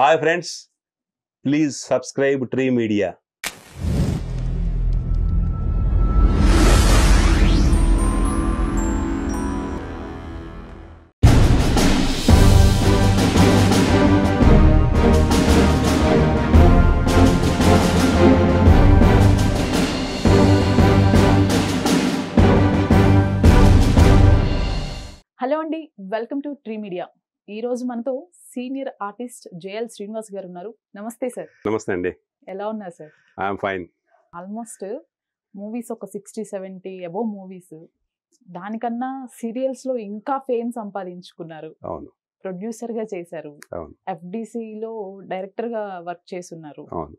Hi friends, please subscribe Tree Media. Hello అండి, welcome to tree media. ఈ రోజు మనతో సీనియర్ ఆర్టిస్ట్ జేఎల్ శ్రీనివాస్ గారు ఉన్నారు. నమస్తే సార్. నమస్తే అండి. ఎలా ఉన్నారు sir? I'm fine. Almost movies ఒక 60-70 అబోవ్ మూవీస్, దానికన్నా సీరియల్స్ లో ఇంకా ఫేమ్ సంపాదించుకున్నారు. అవును, ప్రొడ్యూసర్ గా చేశారు, అవును, ఎఫ్డిసిలో డైరెక్టర్ గా వర్క్ చేస్తున్నారు. అవును.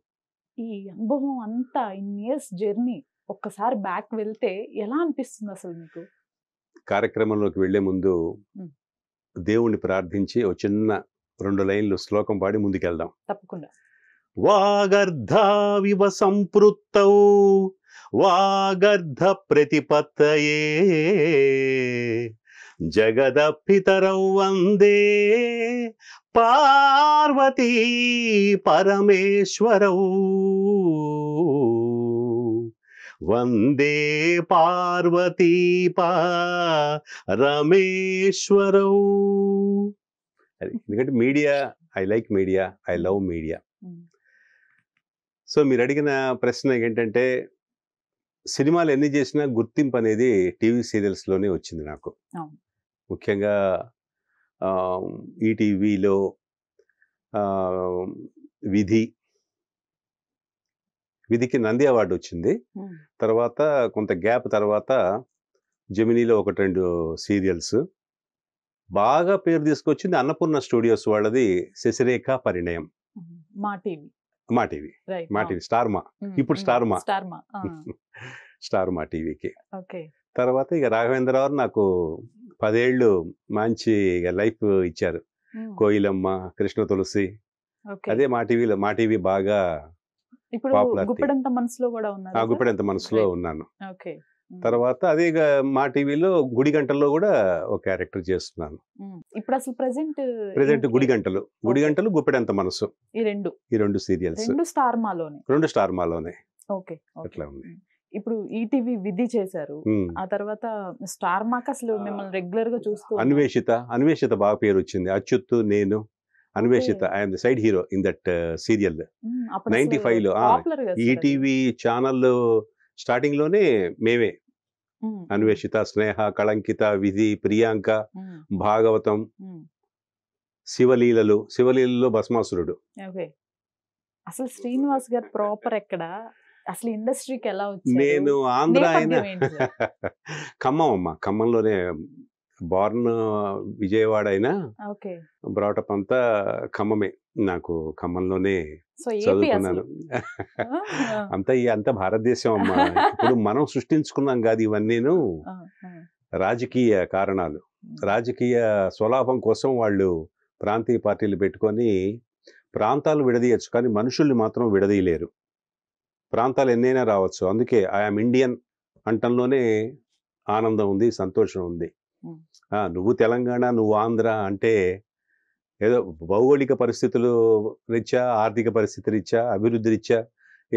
ఈ అనుభవం అంతా ఇన్ ఇయర్స్ జర్నీ ఒక్కసారి బ్యాక్ వెళ్తే ఎలా అనిపిస్తుంది అసలు మీకు? కార్యక్రమంలోకి వెళ్లే ముందు దేవుణ్ణి ప్రార్థించి ఒక చిన్న 2 లైన్లు శ్లోకం పాడి ముందుకెళ్దాం. తప్పకుండా. వాగర్ధావివ సంపృక్తౌ వాగర్ధ ప్రతిపత్తయే జగదపితరౌ వందే పార్వతీ పరమేశ్వరౌ వందే పార్వతీ పరమేశ్వరౌ. అది ఎందుకంటే media, I like media, I love media. So మీరు అడిగిన ప్రశ్న ఏంటంటే, సినిమాలు ఎన్ని చేసినా గుర్తింపు అనేది టీవీ సీరియల్స్లోనే వచ్చింది నాకు. ముఖ్యంగా ఈటీవీలో విధికి నంది అవార్డు వచ్చింది. తర్వాత కొంత గ్యాప్ తర్వాత జెమినీలో 1-2 సీరియల్స్. బాగా పేరు తీసుకొచ్చింది అన్నపూర్ణ స్టూడియోస్ వాళ్ళది శశిరేఖ పరిణయం. మా టీవీ, మా టీవీ స్టార్ మా, ఇప్పుడు స్టార్ మా టీవీకి. తర్వాత ఇక రాఘవేంద్రరావు నాకు 10 ఏళ్ళు మంచి లైఫ్ ఇచ్చారు. కోయిలమ్మ, కృష్ణ తులసి, అదే మా టీవీ బాగా గుప్పెడంత మనసులో కూడా ఉన్నారు. గుప్పెడంత మనసులో ఉన్నాను. తర్వాత అదే మా టీవీలో గుడిగంటల్లో కూడా ఒక క్యారెక్టర్ చేస్తున్నాను. ఇప్పుడు అసలు ప్రెసెంట్ గుడిగంటలు, గుప్పెడంత మనసు, ఈ రెండు సీరియల్స్ రెండు స్టార్ మాలోనే. అట్లా ఉంది. ఇప్పుడు ఈటీవీ విధి చేశారు, ఆ తర్వాత స్టార్ మాక్ అసలు మిమ్మల్ని రెగ్యులర్ గా చూస్తూ. అన్వేషిత బాగా పేరు వచ్చింది. అచ్యుత్, నేను, Anveshitha, I'm the side hero in that serial. 95లో ఈటీవీ ఛానల్ స్టార్టింగ్ లోనే మేమే. అన్వేషిత, స్నేహ, కళంకిత, విధి, ప్రియాంక, భాగవతం, శివలీలలో భస్మాసురుడు. అసలు శ్రీనివాస్ గారు ప్రాపర్ ఎక్కడ, అసలు ఇండస్ట్రీకి ఎలా వచ్చారు? నేను ఆంధ్ర అయినా ఖమ్మం అమ్మ, ఖమ్మంలోనే బార్న్, విజయవాడ అయినా బ్రాటప్ అంతా ఖమ్మమే. నాకు ఖమ్మంలోనే చదువుకున్నాను. అంతా భారతదేశం అమ్మా. ఇప్పుడు మనం సృష్టించుకున్నాం కాదు ఇవన్నీను. రాజకీయ కారణాలు, రాజకీయ స్వలాభం కోసం వాళ్ళు ప్రాంతీయ పార్టీలు పెట్టుకొని ప్రాంతాలు విడదీయచ్చు, కానీ మనుషుల్ని మాత్రం విడదీయలేరు. ప్రాంతాలు ఎన్నైనా రావచ్చు. అందుకే ఐఎమ్ ఇండియన్ అంటంలోనే ఆనందం ఉంది, సంతోషం ఉంది. నువ్వు తెలంగాణ, నువ్వు ఆంధ్ర అంటే ఏదో భౌగోళిక పరిస్థితులు రీత్యా, ఆర్థిక పరిస్థితి రీత్యా, అభివృద్ధి రీత్యా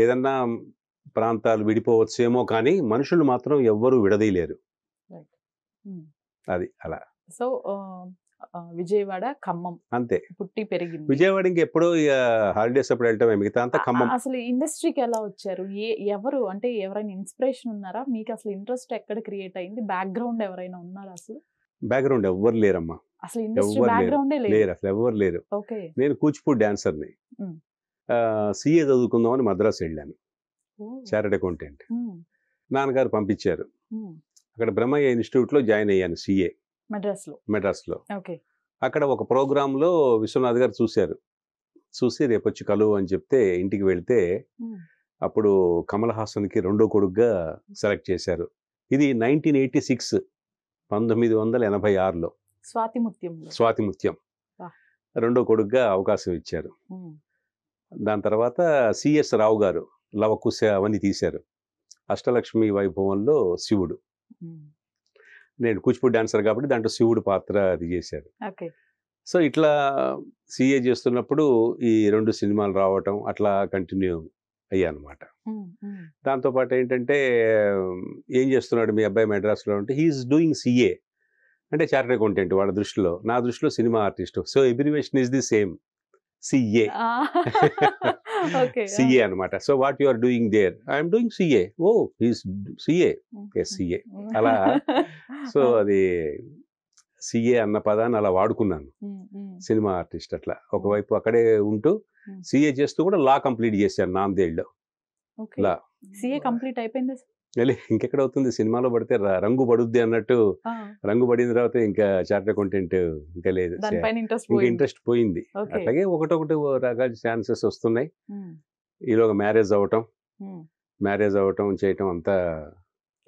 ఏదన్నా ప్రాంతాలు విడిపోవచ్చేమో, కానీ మనుషులు మాత్రం ఎవ్వరూ విడదీయలేరు. అది అలా. సో విజయవాడ, ఖమ్మం అంతే, పుట్టి పెరిగింది. విజయవాడ ఇంకెప్పుడో హాలిడేస్ అప్పుడు వెళ్ళటమే, మిగతా అంతా ఖమ్మం. అసలు ఇండస్ట్రీకి ఎలా వచ్చారు? ఎవరు అంటే ఎవరైనా ఇన్స్పిరేషన్ ఉన్నారా మీకు? అసలు ఇంట్రెస్ట్ ఎక్కడ క్రియేట్ అయింది? బ్యాక్గ్రౌండ్ ఎవరైనా ఉన్నారా? అసలు బ్యాక్గ్రౌండ్ ఎవ్వరు లేరమ్మా. అసలు ఇండస్ట్రీ బ్యాక్గ్రౌండే లేరు, అసలు ఎవ్వరు లేరు. నేను కూచిపూడి డాన్సర్ని. సిఏ చదువుకుందామని మద్రాసు వెళ్ళాను, చార్టెడ్ అకౌంటెంట్. నాన్నగారు పంపించారు. అక్కడ బ్రహ్మయ్య ఇన్స్టిట్యూట్లో జాయిన్ అయ్యాను, సిఏ మెడ్రాస్లో. అక్కడ ఒక ప్రోగ్రాంలో విశ్వనాథ్ గారు చూసి రేపు వచ్చి కలువు అని చెప్తే ఇంటికి వెళ్తే అప్పుడు కమల్ హాసన్కి రెండో కొడుకుగా సెలెక్ట్ చేశారు. ఇది 1986, 1986లో స్వాతిముత్యం రెండో కొడుకుగా అవకాశం ఇచ్చారు. దాని తర్వాత సిఎస్ రావు గారు లవకుశ అవన్నీ తీశారు. అష్టలక్ష్మి వైభవంలో శివుడు, నేను కూచిపూడి డాన్సర్ కాబట్టి దాంట్లో శివుడు పాత్ర అది చేశారు. సో ఇట్లా సిఏ చేస్తున్నప్పుడు ఈ 2 సినిమాలు రావటం అట్లా కంటిన్యూ అయ్యానమాట. దాంతోపాటు ఏంటంటే ఏం చేస్తున్నాడు మీ అబ్బాయి మెడ్రాస్లో అంటే హీఈస్ డూయింగ్ సిఏ అంటే చార్టెడ్ అకౌంటెంట్ వాళ్ళ దృష్టిలో. నా దృష్టిలో cinema artist. So abbreviation is the same CA. CA అనమాట. So what you are doing there? I'm doing CA. Oh he's CA. Yes CA. అలా సో అది సిఏ అన్న పదాన్ని అలా వాడుకున్నాను. సినిమా ఆర్టిస్ట్ అట్లా ఒకవైపు అక్కడే ఉంటూ సిఏ చేస్తూ కూడా లా కంప్లీట్ చేశాను నాందేడ్లో. లా సిఏ కంప్లీట్ అయిపోయింది. ఇంకెక్కడ అవుతుంది, సినిమాలో పడితే రంగు పడుద్ది అన్నట్టు రంగు పడిన తర్వాత ఇంకా చార్టెడ్ అకౌంటెంట్ ఇంకా లేదు, ఇంకా ఇంట్రెస్ట్ పోయింది. అట్లాగే ఒకటొకటి రకాల ఛాన్సెస్ వస్తున్నాయి. ఈలోగా మ్యారేజ్ అవటం చేయటం అంతా.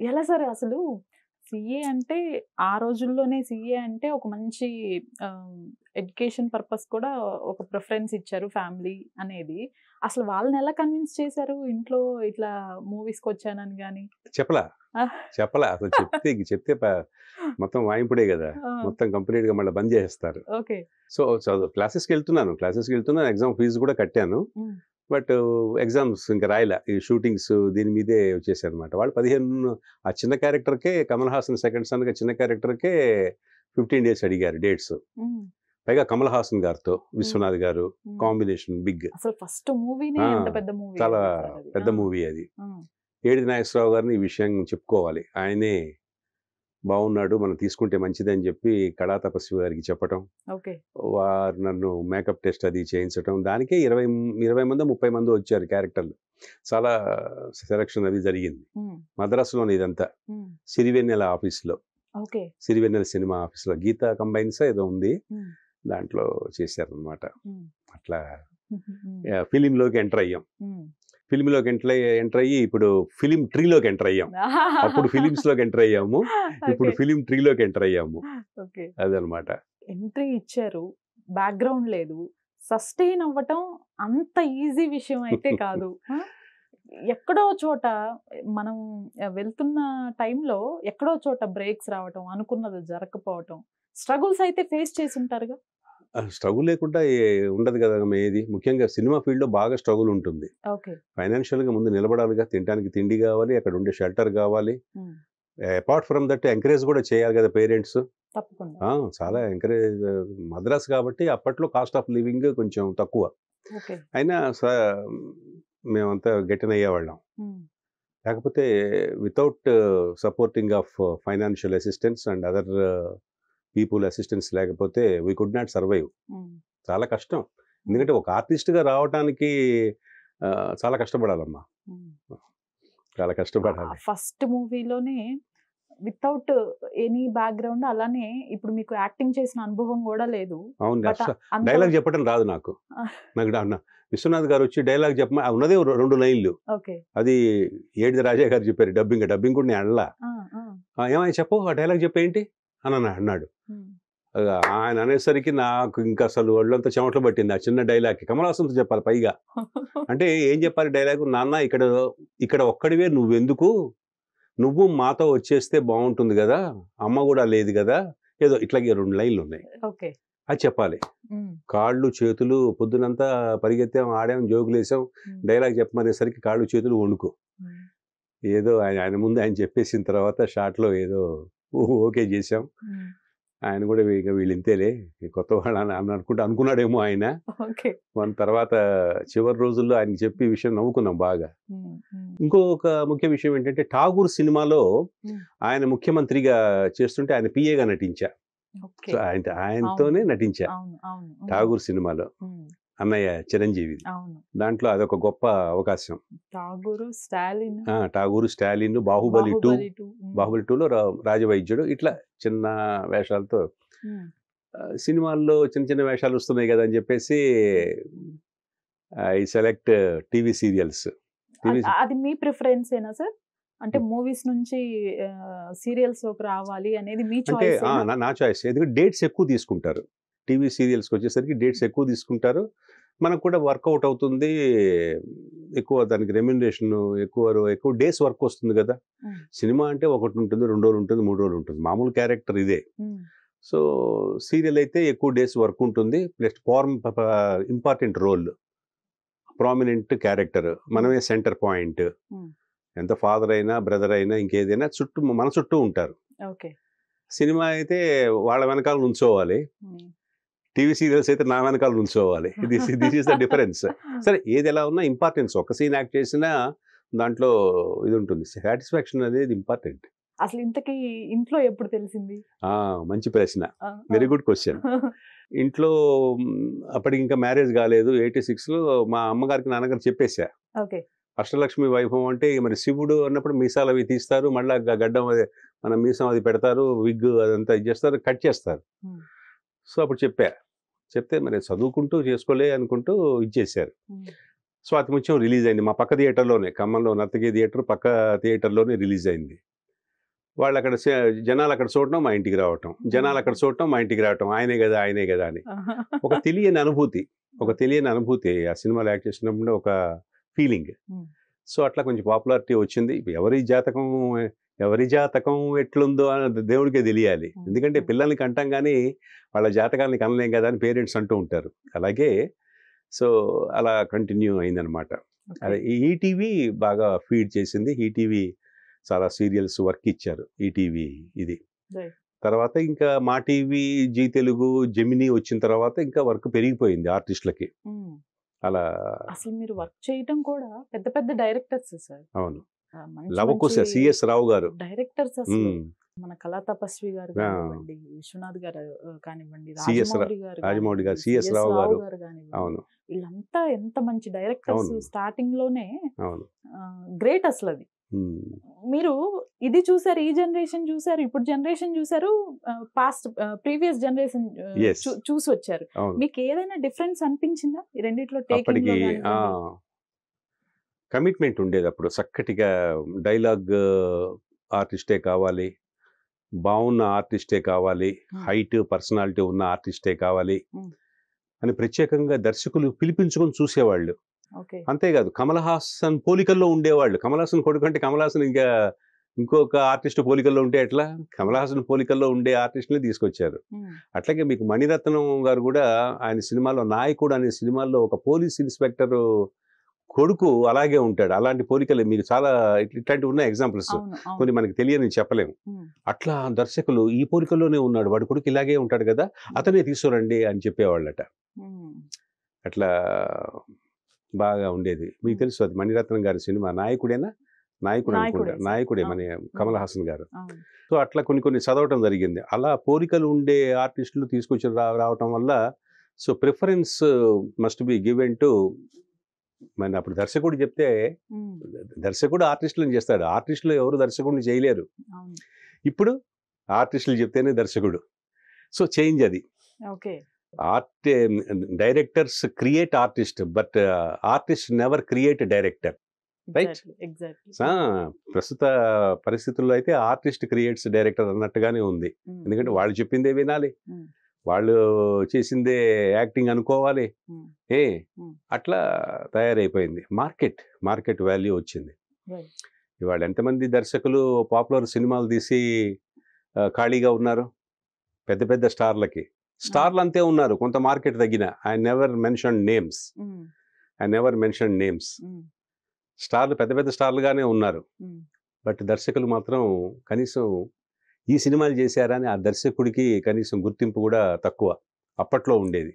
ఎలా సార్ అసలు సిఏ అంటే ఆ రోజుల్లోనే సిఏ అంటే ఒక మంచి ఎడ్యుకేషన్ పర్పస్ కూడా ఒక ప్రిఫరెన్స్ ఇచ్చారు ఫ్యామిలీ అనేది. అసలు వాళ్ళని ఎలా కన్విన్స్ చేశారు ఇంట్లో ఇట్లా మూవీస్కి వచ్చానని? కానీ చెప్పలా అసలు చెప్తే మొత్తం వాయింపుడే కదా, మొత్తం కంప్లీట్ గా మళ్ళీ బంద్ చేస్తారు. సో క్లాసెస్కి వెళ్తున్నాను, ఎగ్జామ్ ఫీజు కూడా కట్టాను. బట్ ఎగ్జామ్స్ ఇంకా రాయలే, ఈ షూటింగ్స్ దీని మీదే వచ్చేసాయి అనమాట. వాళ్ళు 15 ఆ చిన్న క్యారెక్టర్కే, కమల్ హాసన్ సెకండ్ సన్గా చిన్న క్యారెక్టర్కే 15 days అడిగారు డేట్స్. పైగా కమల్ హాసన్ గారితో విశ్వనాథ్ గారు కాంబినేషన్ బిగ్. చాలా పెద్ద మూవీ అది. ఏడి నాగేశ్వరరావు గారిని ఈ విషయం చెప్పుకోవాలి. ఆయనే బాగున్నాడు, మనం తీసుకుంటే మంచిదని చెప్పి కళా తపస్వి గారికి చెప్పటం, వారు నన్ను మేకప్ టెస్ట్ అది చేయించటం. దానికే 20 మంది 30 మంది వచ్చారు క్యారెక్టర్లు. చాలా సెలక్షన్ అది జరిగింది మద్రాసులోనే. ఇదంతా సిరివెన్నెల ఆఫీస్లో, సిరివెన్నెల సినిమా ఆఫీస్లో, గీతా కంబైన్స్ ఏదో ఉంది, దాంట్లో చేశారనమాట. అట్లా ఫిలింలోకి ఎంటర్ అయ్యాం. ఫిలింలోకి ఎంటర్ అయ్యి ఇప్పుడు ఫిలిం ట్రీలోకి ఎంటర్ అయ్యాం. అప్పుడు ఫిలిమ్స్ లోకి ఎంటర్ అయ్యాము, ఇప్పుడు ఫిలిం ట్రీలోకి ఎంటర్ అయ్యాము. అదనమాట. ఎంట్రీ ఇచ్చారు, బ్యాక్గ్రౌండ్ లేదు, సస్టైన్ అవ్వటం అంత ఈజీ విషయం అయితే కాదు. ఎక్కడో చోట మనం వెళ్తున్న టైంలో ఎక్కడో చోట బ్రేక్స్ రావటం, అనుకున్నది జరగకపోవటం, స్ట్రగుల్స్ అయితే ఫేస్ చేసి ఉంటారుగా. స్ట్రగుల్ లేకుండా ఉండదు కదా ఏది. ముఖ్యంగా సినిమా ఫీల్డ్లో బాగా స్ట్రగుల్ ఉంటుంది. ఫైనాన్షియల్గా ముందు నిలబడాలిగా, తినడానికి తిండి కావాలి, అక్కడ ఉండే షెల్టర్ కావాలి. అపార్ట్ ఫ్రమ్ దట్ ఎంకరేజ్ కూడా చేయాలి కదా పేరెంట్స్. చాలా ఎంకరేజ్. మద్రాస్ కాబట్టి అప్పట్లో కాస్ట్ ఆఫ్ లివింగ్ కొంచెం తక్కువ, అయినా మేమంతా గెటిన్ అయ్యేవాళ్ళం. లేకపోతే without supporting of financial assistance and other people assistance లేకపోతే వీ కుడ్ నాట్ సర్వైవ్. చాలా కష్టం. ఎందుకంటే ఒక ఆర్టిస్ట్గా రావడానికి చాలా కష్టపడాలమ్మా, చాలా కష్టపడాలి. ఫస్ట్ మూవీలోనే వితౌట్ ఎనీ బ్యాక్గ్రౌండ్, అలానే ఇప్పుడు మీకు యాక్టింగ్ చేసిన అనుభవం కూడా లేదు. అవును, డైలాగ్ చెప్పడం రాదు నాకు. విశ్వనాథ్ గారు వచ్చి డైలాగ్ చెప్పమని ఉన్నదే 2 లైన్లు. అది ఏడిది రాజా గారు చెప్పారు. డబ్బింగ్ కూడా నేను అడలా. ఏమైనా చెప్పు, ఆ డైలాగ్ చెప్పేంటి అని అన్నాడు. ఆయన అనేసరికి నాకు ఇంకా అసలు ఒళ్ళంతా చెమటలు పట్టింది. ఆ చిన్న డైలాగ్కి కమల్ హాసన్తో చెప్పాలి పైగా. అంటే ఏం చెప్పాలి డైలాగు? నాన్న ఇక్కడ ఒక్కడివే నువ్వెందుకు, నువ్వు మాతో వచ్చేస్తే బాగుంటుంది కదా, అమ్మ కూడా లేదు కదా, ఏదో ఇట్లాగే 2 లైన్లు ఉన్నాయి, అది చెప్పాలి. కాళ్ళు చేతులు పొద్దునంతా పరిగెత్తాం, ఆడాం, జోకులు వేసాం, డైలాగ్ చెప్పమనేసరికి కాళ్ళు చేతులు వణుకు. ఏదో ఆయన ముందు ఆయన చెప్పేసిన తర్వాత షార్ట్లో ఏదో ఓకే చేసాం. ఆయన కూడా వీళ్ళు ఇంతేలే కొత్త వాళ్ళు అని అనుకున్నాడేమో ఆయన. మన తర్వాత చివరి రోజుల్లో ఆయన చెప్పి విషయం నవ్వుకున్నాం బాగా. ఇంకొక ముఖ్య విషయం ఏంటంటే ఠాగూర్ సినిమాలో ఆయన ముఖ్యమంత్రిగా చేస్తుంటే ఆయన పిఏగా నటించా. సో ఆయనతోనే నటించా ఠాగూర్ సినిమాలో, అన్నయ్య చిరంజీవి. దాంట్లో అదొక గొప్ప అవకాశం. ఠాగూరు, స్టాలిన్, బాహుబలి 2లో రాజవైద్యుడు, ఇట్లా చిన్న వేషాలతో సినిమాల్లో చిన్న వేషాలు వస్తున్నాయి కదా అని చెప్పేసి ఐ సెలెక్ట్ టీవీ సీరియల్స్. అది మీ ప్రిఫరెన్స్ ఏనా సార్? అంటే మూవీస్ నుంచి సీరియల్స్ లోకి రావాలి అనేది మీ చాయిస్? అంటే నా చాయిస్. ఎందుకంటే డేట్స్ ఎక్కువ తీసుకుంటారు టీవీ సీరియల్స్కి వచ్చేసరికి, డేట్స్ ఎక్కువ తీసుకుంటారు, మనకు కూడా వర్కౌట్ అవుతుంది, ఎక్కువ దానికి రెమ్యునరేషన్ ఎక్కువ డేస్ వర్క్ వస్తుంది కదా. సినిమా అంటే 1 ఉంటుంది, 2 రోజులు ఉంటుంది, 3 రోజులు ఉంటుంది, మామూలు క్యారెక్టర్ ఇదే. సో సీరియల్ అయితే ఎక్కువ డేస్ వర్క్ ఉంటుంది, plus important role, prominent character, మనమే సెంటర్ పాయింట్. ఎంత ఫాదర్ అయినా బ్రదర్ అయినా ఇంకేదైనా మన చుట్టూ ఉంటారు. ఓకే. సినిమా అయితే వాళ్ళ వెనకాల నుంచోవాలి, టీవీ సీరియల్స్ అయితే నా వెనకాల నుంచోవాలి. This is the difference. సరే ఏది ఎలా ఉన్నా ఇంపార్టెన్స్, ఒక సీన్ యాక్ట్ చేసినా దాంట్లో ఇది ఉంటుంది, సాటిస్ఫాక్షన్ అనేది ఇంపార్టెంట్. అసలు ఇంతకీ ఇంట్లో ఎప్పుడు తెలిసింది? మంచి ప్రశ్న, వెరీ గుడ్ క్వశ్చన్. ఇంట్లో అప్పటికి ఇంకా మ్యారేజ్ కాలేదు, 86లో మా అమ్మగారికి నాన్నగారు చెప్పేశా. ఓకే. అష్టలక్ష్మి వైభవం అంటే మరి శివుడు అన్నప్పుడు మీసాలు అవి తీస్తారు, మళ్ళీ గడ్డం అది మన మీసం అది పెడతారు, విగ్ అదంతా ఇది చేస్తారు, కట్ చేస్తారు. సో అప్పుడు చెప్తే మరి చదువుకుంటూ చేసుకోలే అనుకుంటూ ఇచ్చేసారు. స్వాతి ముత్యం రిలీజ్ అయింది మా పక్క థియేటర్లోనే, ఖమ్మంలో నర్తకి థియేటర్ పక్క థియేటర్లోనే రిలీజ్ అయింది. వాళ్ళు అక్కడ జనాలు అక్కడ చూడటం, మా ఇంటికి రావటం, జనాలు అక్కడ చూడటం, మా ఇంటికి రావటం, ఆయనే కదా అని ఒక తెలియని అనుభూతి ఆ సినిమాలో యాక్ట్ చేసినప్పుడు ఒక ఫీలింగ్. సో అట్లా కొంచెం పాపులారిటీ వచ్చింది. ఎవరి జాతకం ఎట్లుందో అని దేవుడికే తెలియాలి, ఎందుకంటే పిల్లల్ని కంటాం కానీ వాళ్ళ జాతకాలని కనలేం కదా అని పేరెంట్స్ అంటూ ఉంటారు. అలాగే సో అలా కంటిన్యూ అయిందనమాట. అదే ఈటీవీ బాగా ఫీడ్ చేసింది, ఈటీవీ చాలా సీరియల్స్ వర్క్ ఇచ్చారు ఈటీవీ ఇది. తర్వాత ఇంకా మా టీవీ, జీ తెలుగు, జెమినీ వచ్చిన తర్వాత ఇంకా వర్క్ పెరిగిపోయింది ఆర్టిస్టులకి. అలా అసలు మీరు వర్క్ చేయటం కూడా పెద్ద పెద్ద డైరెక్టర్స్ సార్. అవును, లవకుశ సిఎస్ రావు గారు డైరెక్టర్స్. అసలు మన కళా తపస్వి గారు కానివ్వండి, విశ్వనాథ్ గారు కానివ్వండి, రాజమౌళి గారు, సిఎస్ రావు గారు కానివ్వండి, వీళ్ళంతా ఎంత మంచి డైరెక్టర్స్ స్టార్టింగ్ లోనే. గ్రేట్ అసలు అది. మీరు ఇది చూసారు, ఈ జనరేషన్ చూసారు, ఇప్పుడు జనరేషన్ చూసారు, ప్రీవియస్ జనరేషన్ చూసి వచ్చారు. మీకు ఏదైనా డిఫరెన్స్ అనిపించిందా ఈ రెండిట్లో? కమిట్మెంట్ ఉండేది అప్పుడు, చక్కటిగా డైలాగ్ ఆర్టిస్టే కావాలి, బాగున్న ఆర్టిస్టే కావాలి, హైట్ పర్సనాలిటీ ఉన్న ఆర్టిస్టే కావాలి అని ప్రత్యేకంగా దర్శకులు పిలిపించుకొని చూసేవాళ్ళు. అంతేకాదు కమల్ హాసన్ పోలికల్లో ఉండేవాళ్ళు. కమల్ హాసన్ కొడుకు అంటే కమల్ హాసన్ ఇంకా ఇంకొక ఆర్టిస్ట్ పోలికల్లో ఉంటే ఎట్లా, కమల్ హాసన్ పోలికల్లో ఉండే ఆర్టిస్ట్ని తీసుకొచ్చారు. అట్లాగే మీకు మణిరత్నం గారు కూడా ఆయన సినిమాలో నాయకుడు అనే సినిమాల్లో ఒక పోలీస్ ఇన్స్పెక్టర్ కొడుకు అలాగే ఉంటాడు. అలాంటి పోలికలు మీకు చాలా ఇట్లాంటివి ఉన్న ఎగ్జాంపుల్స్ కొన్ని మనకి తెలియని చెప్పలేము. అట్లా దర్శకులు ఈ పోలికల్లోనే ఉన్నాడు, వాడి కొడుకు ఇలాగే ఉంటాడు కదా, అతనే తీసుకురండి అని చెప్పేవాళ్ళట. అట్లా బాగా ఉండేది. మీకు తెలుసు అది మణిరత్నం గారి సినిమా నాయకుడే మన కమల్ హాసన్ గారు. సో అట్లా కొన్ని చదవటం జరిగింది. అలా పోలికలు ఉండే ఆర్టిస్టులు తీసుకొచ్చి రావటం వల్ల so preference must be given to మన. అప్పుడు దర్శకుడు చెప్తే దర్శకుడు ఆర్టిస్టులను చేస్తాడు, ఆర్టిస్టులు ఎవరు దర్శకుడిని చేయలేరు. ఇప్పుడు ఆర్టిస్టులు చెప్తేనే దర్శకుడు. సో చేంజ్ అది. Directors create artist, but artist never create director, right? ప్రస్తుత పరిస్థితుల్లో అయితే ఆర్టిస్ట్ క్రియేట్స్ డైరెక్టర్ అన్నట్టుగానే ఉంది. ఎందుకంటే వాళ్ళు చెప్పిందే వినాలి, వాళ్ళు చేసిందే యాక్టింగ్ అనుకోవాలి. అట్లా తయారైపోయింది. మార్కెట్ వాల్యూ వచ్చింది. ఇవాళ ఎంతమంది దర్శకులు పాపులర్ సినిమాలు తీసి ఖాళీగా ఉన్నారు? పెద్ద పెద్ద స్టార్లు అంతే ఉన్నారు, కొంత మార్కెట్ తగ్గిన. I never mention names. స్టార్లు పెద్ద స్టార్లుగానే ఉన్నారు, బట్ దర్శకులు మాత్రం కనీసం ఈ సినిమాలు చేశారని ఆ దర్శకుడికి కనీసం గుర్తింపు కూడా తక్కువ అప్పట్లో ఉండేది.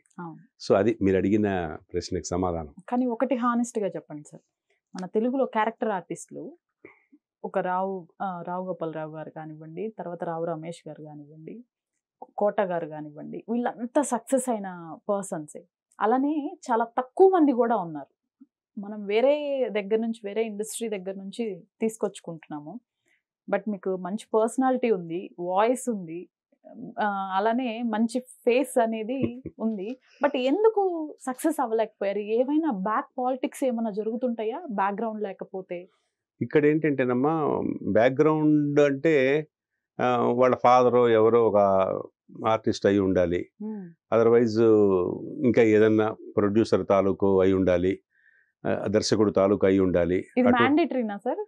సో అది మీరు అడిగిన ప్రశ్నకి సమాధానం. కానీ ఒకటి హానెస్ట్గా చెప్పండి సార్, మన తెలుగులో క్యారెక్టర్ ఆర్టిస్టులు ఒక రావు గోపాలరావు గారు కానివ్వండి, తర్వాత రావు రమేష్ గారు కానివ్వండి, కోట గారు కానివ్వండి, వీళ్ళంతా సక్సెస్ అయిన పర్సన్సే. అలానే చాలా తక్కువ మంది కూడా ఉన్నారు. మనం వేరే ఇండస్ట్రీ దగ్గర నుంచి తీసుకొచ్చుకుంటున్నాము. బట్ మీకు మంచి పర్సనాలిటీ ఉంది, వాయిస్ ఉంది, అలానే మంచి ఫేస్ అనేది ఉంది. బట్ ఎందుకు సక్సెస్ అవ్వలేకపోయారు? ఏమైనా బ్యాక్ పాలిటిక్స్ ఏమైనా జరుగుతుంటాయా బ్యాక్గ్రౌండ్ లేకపోతే? ఇక్కడ ఏంటంటేనమ్మా, బ్యాక్గ్రౌండ్ అంటే వాళ్ళ ఫాదరో ఎవరో ఒక ఆర్టిస్ట్ అయి ఉండాలి, అదర్వైజ్ ఇంకా ఏదన్నా ప్రొడ్యూసర్ తాలూకు అయి ఉండాలి, దర్శకుడు తాలూకు అయి ఉండాలి. మ్యాండేటరీనా సార్?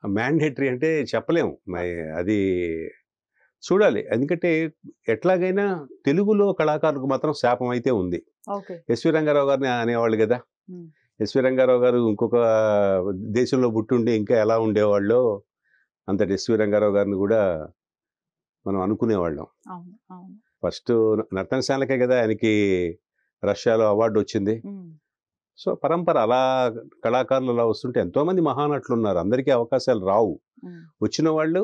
మ్యాండేటరీ అంటే చెప్పలేము, అది చూడాలి. ఎందుకంటే ఎట్లాగైనా తెలుగులో కళాకారులకు మాత్రం శాపం అయితే ఉంది. ఓకే. ఎస్వి రంగారావు గారిని అనేవాళ్ళు కదా. ఉమ్, ఎస్వి రంగారావు గారు ఇంకొక దేశంలో పుట్టుండి ఇంకా ఎలా ఉండేవాళ్ళో అంతటి ఎస్వి రంగారావు గారిని కూడా మనం అనుకునేవాళ్ళం. అవును అవును. ఫస్ట్ నర్తనశాలకే కదా ఆయనకి రష్యాలో అవార్డు వచ్చింది. ఉమ్, సో పరంపర అలా కళాకారులు అలా వస్తుంటే ఎంతోమంది మహానటులు ఉన్నారు. అందరికీ అవకాశాలు రావు. ఉమ్, వచ్చిన వాళ్ళు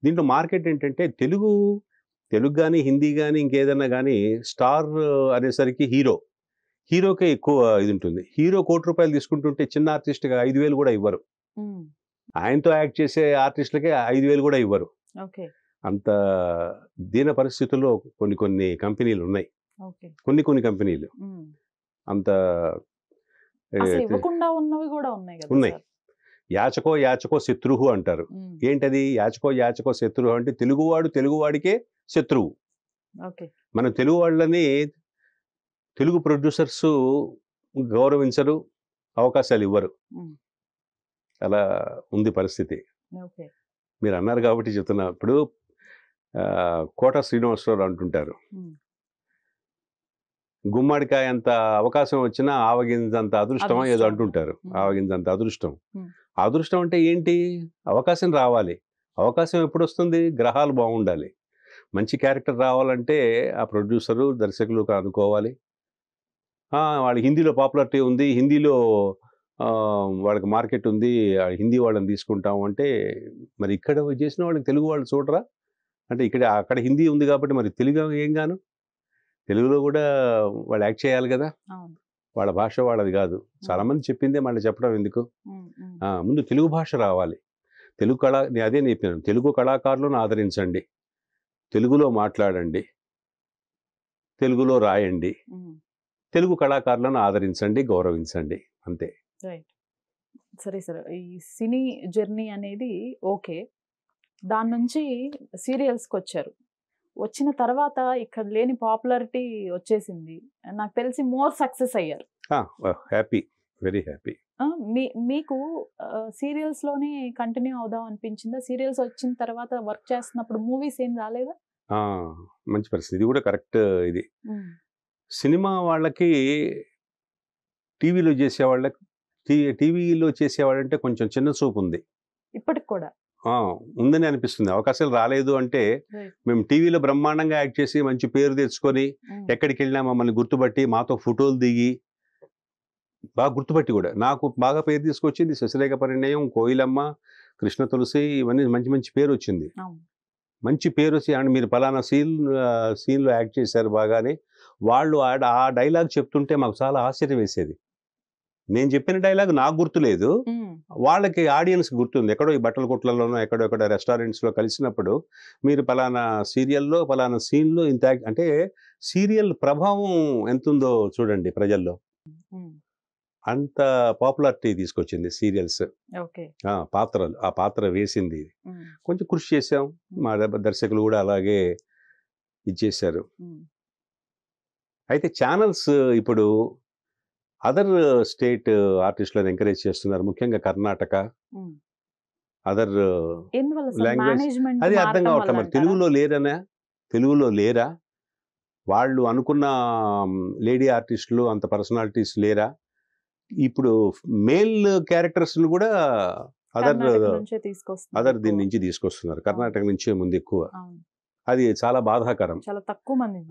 దీంట్లో మార్కెట్ ఏంటంటే తెలుగు కానీ హిందీ కానీ ఇంకేదన్నా కానీ స్టార్ అనేసరికి హీరోకే ఎక్కువ ఇది ఉంటుంది. హీరో ₹1,00,00,000 తీసుకుంటుంటే చిన్న ఆర్టిస్ట్గా 5,000 కూడా ఇవ్వరు. ఉమ్, ఆయనతో యాక్ట్ చేసే ఆర్టిస్టులకే 5,000 కూడా ఇవ్వరు. ఓకే. అంత దీన పరిస్థితుల్లో కొన్ని కంపెనీలు ఉన్నాయి. ఓకే. కొన్ని కంపెనీలు ఉమ్. అంత అసలు ఇవ్వకుండా ఉన్నవి కూడా ఉన్నాయి కదా ఉన్నాయి. సార్. యాచకో శత్రువు అంటారు. ఉమ్, ఏంటది యాచకో శత్రువు అంటే తెలుగువాడికే శత్రువు. ఓకే. మన తెలుగు వాళ్ళని తెలుగు ప్రొడ్యూసర్స్ గౌరవించరు, అవకాశాలు ఇవ్వరు. ఉమ్, అలా ఉంది పరిస్థితి. ఓకే. మీరు అన్నారు కాబట్టి చెప్తున్నా. ఇప్పుడు కోట శ్రీనివాసరావు అంటుంటారు, ఉమ్, గుమ్మడికాయ అంత అవకాశం వచ్చినా ఆవగింజంత అదృష్టం ఏదో అదృష్టం. అంటుంటారు. ఆవగింజంత అదృష్టం. ఉమ్. అదృష్టం అంటే ఏంటి? అవకాశం రావాలి. అవకాశం ఎప్పుడు వస్తుంది? గ్రహాలు బాగుండాలి. మంచి క్యారెక్టర్ రావాలంటే ఆ ప్రొడ్యూసరు దర్శకులు అనుకోవాలి. వాళ్ళ హిందీలో పాపులారిటీ ఉంది, హిందీలో వాళ్ళకి మార్కెట్ ఉంది, హిందీ వాళ్ళని తీసుకుంటాం అంటే మరి ఇక్కడ చేసిన వాళ్ళకి తెలుగు వాళ్ళు చూడరా? అంటే అక్కడ హిందీ ఉంది కాబట్టి మరి తెలుగు ఏం గాను? తెలుగులో కూడా వాళ్ళు యాక్ట్ చేయాలి కదా. అవును. వాళ్ళ భాష వాళ్ళది కాదు. చాలామంది చెప్పిందే మళ్ళీ చెప్పడం ఎందుకు? ఉమ్, ఉమ్, ముందు తెలుగు భాష రావాలి. నేను అదే చెప్పాను, తెలుగు కళాకారులను ఆదరించండి, తెలుగులో మాట్లాడండి, తెలుగులో రాయండి, ఉమ్. తెలుగు కళాకారులను ఆదరించండి, గౌరవించండి, అంతే. రైట్. సరే సార్, ఈ సినీ జర్నీ అనేది ఓకే. దాని నుంచి సీరియల్స్కి వచ్చారు. వచ్చిన తర్వాత ఇక్కడ లేని పాపులారిటీ వచ్చేసింది. నాకు తెలిసి మోర్ సక్సెస్ అయ్యారు. Happy, very happy. మీకు సీరియల్స్లోనే కంటిన్యూ అవుదాం అనిపించిందా? సీరియల్స్ వచ్చిన తర్వాత వర్క్ చేస్తున్నప్పుడు మూవీస్ ఏం రాలేదా? మంచి పరిస్థితి. ఇది కూడా కరెక్ట్. ఇది ఉమ్, సినిమా వాళ్ళకి టీవీలో చేసేవాళ్ళంటే కొంచెం చిన్న చూపు ఉంది. ఇప్పటికి కూడా ఉందని అనిపిస్తుంది. అవకాశాలు రాలేదు అంటే Right. మేము టీవీలో బ్రహ్మాండంగా యాక్ట్ చేసి మంచి పేరు తెచ్చుకొని ఉమ్, ఎక్కడికి వెళ్ళినా మమ్మల్ని గుర్తుపట్టి మాతో ఫోటోలు దిగి బాగా గుర్తుపట్టి కూడా నాకు బాగా పేరు తీసుకొచ్చింది. శశిరేఖ పరిణయం, కోయిలమ్మ, కృష్ణ తులసి, ఇవన్నీ మంచి మంచి పేరు వచ్చింది. అవును. మంచి పేరు వచ్చి అండ్ మీరు పలానా సీన్లో యాక్ట్ చేశారు బాగానే. వాళ్ళు ఆ డైలాగ్ చెప్తుంటే మాకు చాలా ఆశ్చర్యం వేసేది. నేను చెప్పిన డైలాగ్ నాకు గుర్తులేదు, ఉమ్, వాళ్ళకి ఆడియన్స్ గుర్తుంది. ఎక్కడో ఈ బట్టల కొట్లలోనో ఎక్కడో రెస్టారెంట్స్లో కలిసినప్పుడు మీరు పలానా సీరియల్లో పలానా సీన్లో ఇంత అంటే సీరియల్ ప్రభావం ఎంత ఉందో చూడండి ప్రజల్లో. ఉమ్, అంత పాపులారిటీ తీసుకొచ్చింది సీరియల్స్. ఓకే. పాత్రలు ఆ పాత్ర వేసింది. ఉమ్, కొంచెం కృషి చేసాం, మా దర్శకులు కూడా అలాగే ఇచ్చేశారు. ఉమ్, అయితే ఛానల్స్ ఇప్పుడు అదర్ స్టేట్ ఆర్టిస్టులను ఎంకరేజ్ చేస్తున్నారు, ముఖ్యంగా కర్ణాటక, ఉమ్. అదర్ ఎందువల్ల సార్? లాంగ్వేజ్. మేనేజ్మెంట్ అది అర్థం మారటం కావట్లేదు. వల్ల మరి అంటారా? తెలుగులో లేరా వాళ్ళు అనుకున్న లేడీ ఆర్టిస్టులు అంత పర్సనాలిటీస్ లేరా? ఇప్పుడు మేల్ క్యారెక్టర్స్ను కూడా కర్ణాటక నుంచే తీసుకొస్తున్నారు అదర్ దీని ఎక్కువ. నుంచి తీసుకొస్తున్నారు. కర్ణాటక నుంచే ముందు ఎక్కువ. అవును. అది చాలా బాధాకరం. చాలా తక్కువ మంది.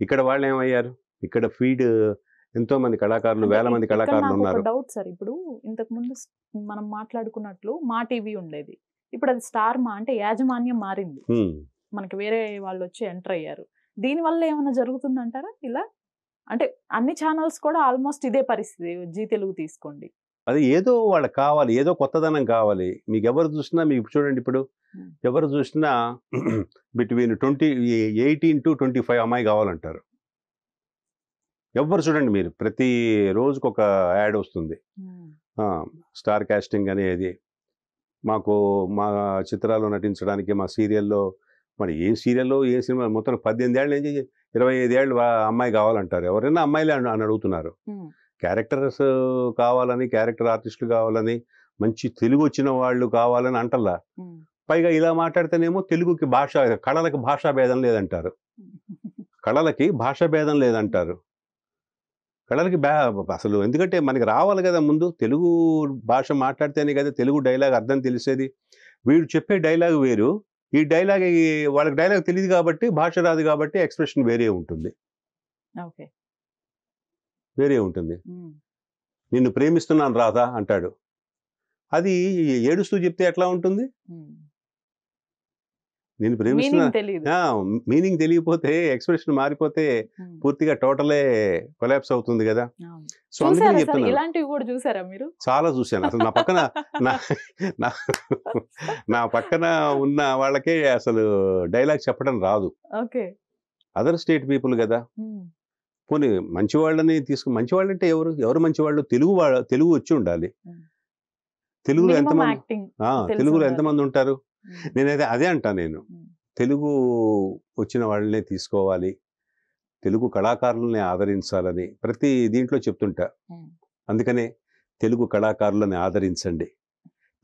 ఇక్కడ వాళ్ళు ఏమయ్యారు? ఇక్కడ ఫీడ్ ఎంతో మంది కళాకారులు, అంటే వేల మంది ఇక్కడ కళాకారులు నాకు ఒక ఉన్నారు. Doubt sir. ఇప్పుడు ఇంతకు ముందు మనం మాట్లాడుకున్నట్లు మా టీవీ ఉండేది. ఇప్పుడు అది స్టార్ మా అంటే యాజమాన్యం మారింది. హ్మ్. మనకి వేరే వాళ్ళు వచ్చి ఎంటర్ అయ్యారు. దీని వల్ల ఏమైనా జరుగుతుందంటారా ఇలా? అంటే అన్ని ఛానల్స్ కూడా ఆల్మోస్ట్ ఇదే పరిస్థితి. జీ తెలుగు తీసుకోండి. అది ఏదో వాళ్ళకి కావాలి, ఏదో కొత్తదనం కావాలి. మీకు ఎవరు చూసినా మీకు చూడండి, ఇప్పుడు ఎవరు చూసినా బిట్వీన్ 18 to 25 అమ్మాయి కావాలంటారు. ఎవ్వరు చూడండి మీరు, ప్రతి రోజుకు ఒక యాడ్ వస్తుంది. స్టార్ కాస్టింగ్ అనేది మా చిత్రాల్లో నటించడానికి, మా సీరియల్లో, మరి ఏ సీరియల్లో ఏ సినిమా మొత్తం 18 ఏళ్ళ నుంచి 25 ఏళ్ళు అమ్మాయి కావాలంటారు. ఎవరైనా అమ్మాయిలే అని అడుగుతున్నారు. క్యారెక్టర్స్ కావాలని, క్యారెక్టర్ ఆర్టిస్టులు కావాలని, మంచి తెలుగు వచ్చిన వాళ్ళు కావాలని అంటల్లా. పైగా ఇలా మాట్లాడితేనేమో తెలుగుకి కళలకి భాషా భేదం లేదంటారు. కళలకి భాషా భేదం లేదంటారు. కళలకి అసలు ఎందుకంటే మనకి రావాలి కదా ముందు తెలుగు భాష మాట్లాడితేనే కదా తెలుగు డైలాగ్ అర్థం తెలిసేది. వీడు చెప్పే డైలాగ్ వేరు, ఈ డైలాగ్ వాళ్ళకి డైలాగ్ తెలియదు కాబట్టి, భాష రాదు కాబట్టి ఎక్స్ప్రెషన్ వేరే ఉంటుంది. ఓకే. వేరే ఉంటుంది. నిన్ను ప్రేమిస్తున్నాను రాధా అంటాడు. అది ఏడుస్తూ చెప్తే ఎట్లా ఉంటుంది? నేను ప్రేమిస్తున్నా మీనింగ్ తెలియకపోతే, ఎక్స్ప్రెషన్ మారిపోతే పూర్తిగా టోటలే కొలాప్స్ అవుతుంది కదా. సో అందుకని చెప్తున్నాను. ఇలాంటివి కూడా చూసారా మీరు? చాలా చూశాను. అసలు నా పక్కన ఉన్న వాళ్ళకే అసలు డైలాగ్ చెప్పడం రాదు. అదర్ స్టేట్ పీపుల్ కదా. పోనీ మంచివాళ్ళని మంచివాళ్ళు అంటే ఎవరు మంచివాళ్ళు? తెలుగు వచ్చి ఉండాలి. తెలుగులో ఎంతమంది ఉంటారు? నేనైతే అదే అంటా. నేను తెలుగు వచ్చిన వాళ్ళనే తీసుకోవాలి, తెలుగు కళాకారులని ఆదరించాలని ప్రతి దీంట్లో చెప్తుంటా. అందుకనే తెలుగు కళాకారులని ఆదరించండి,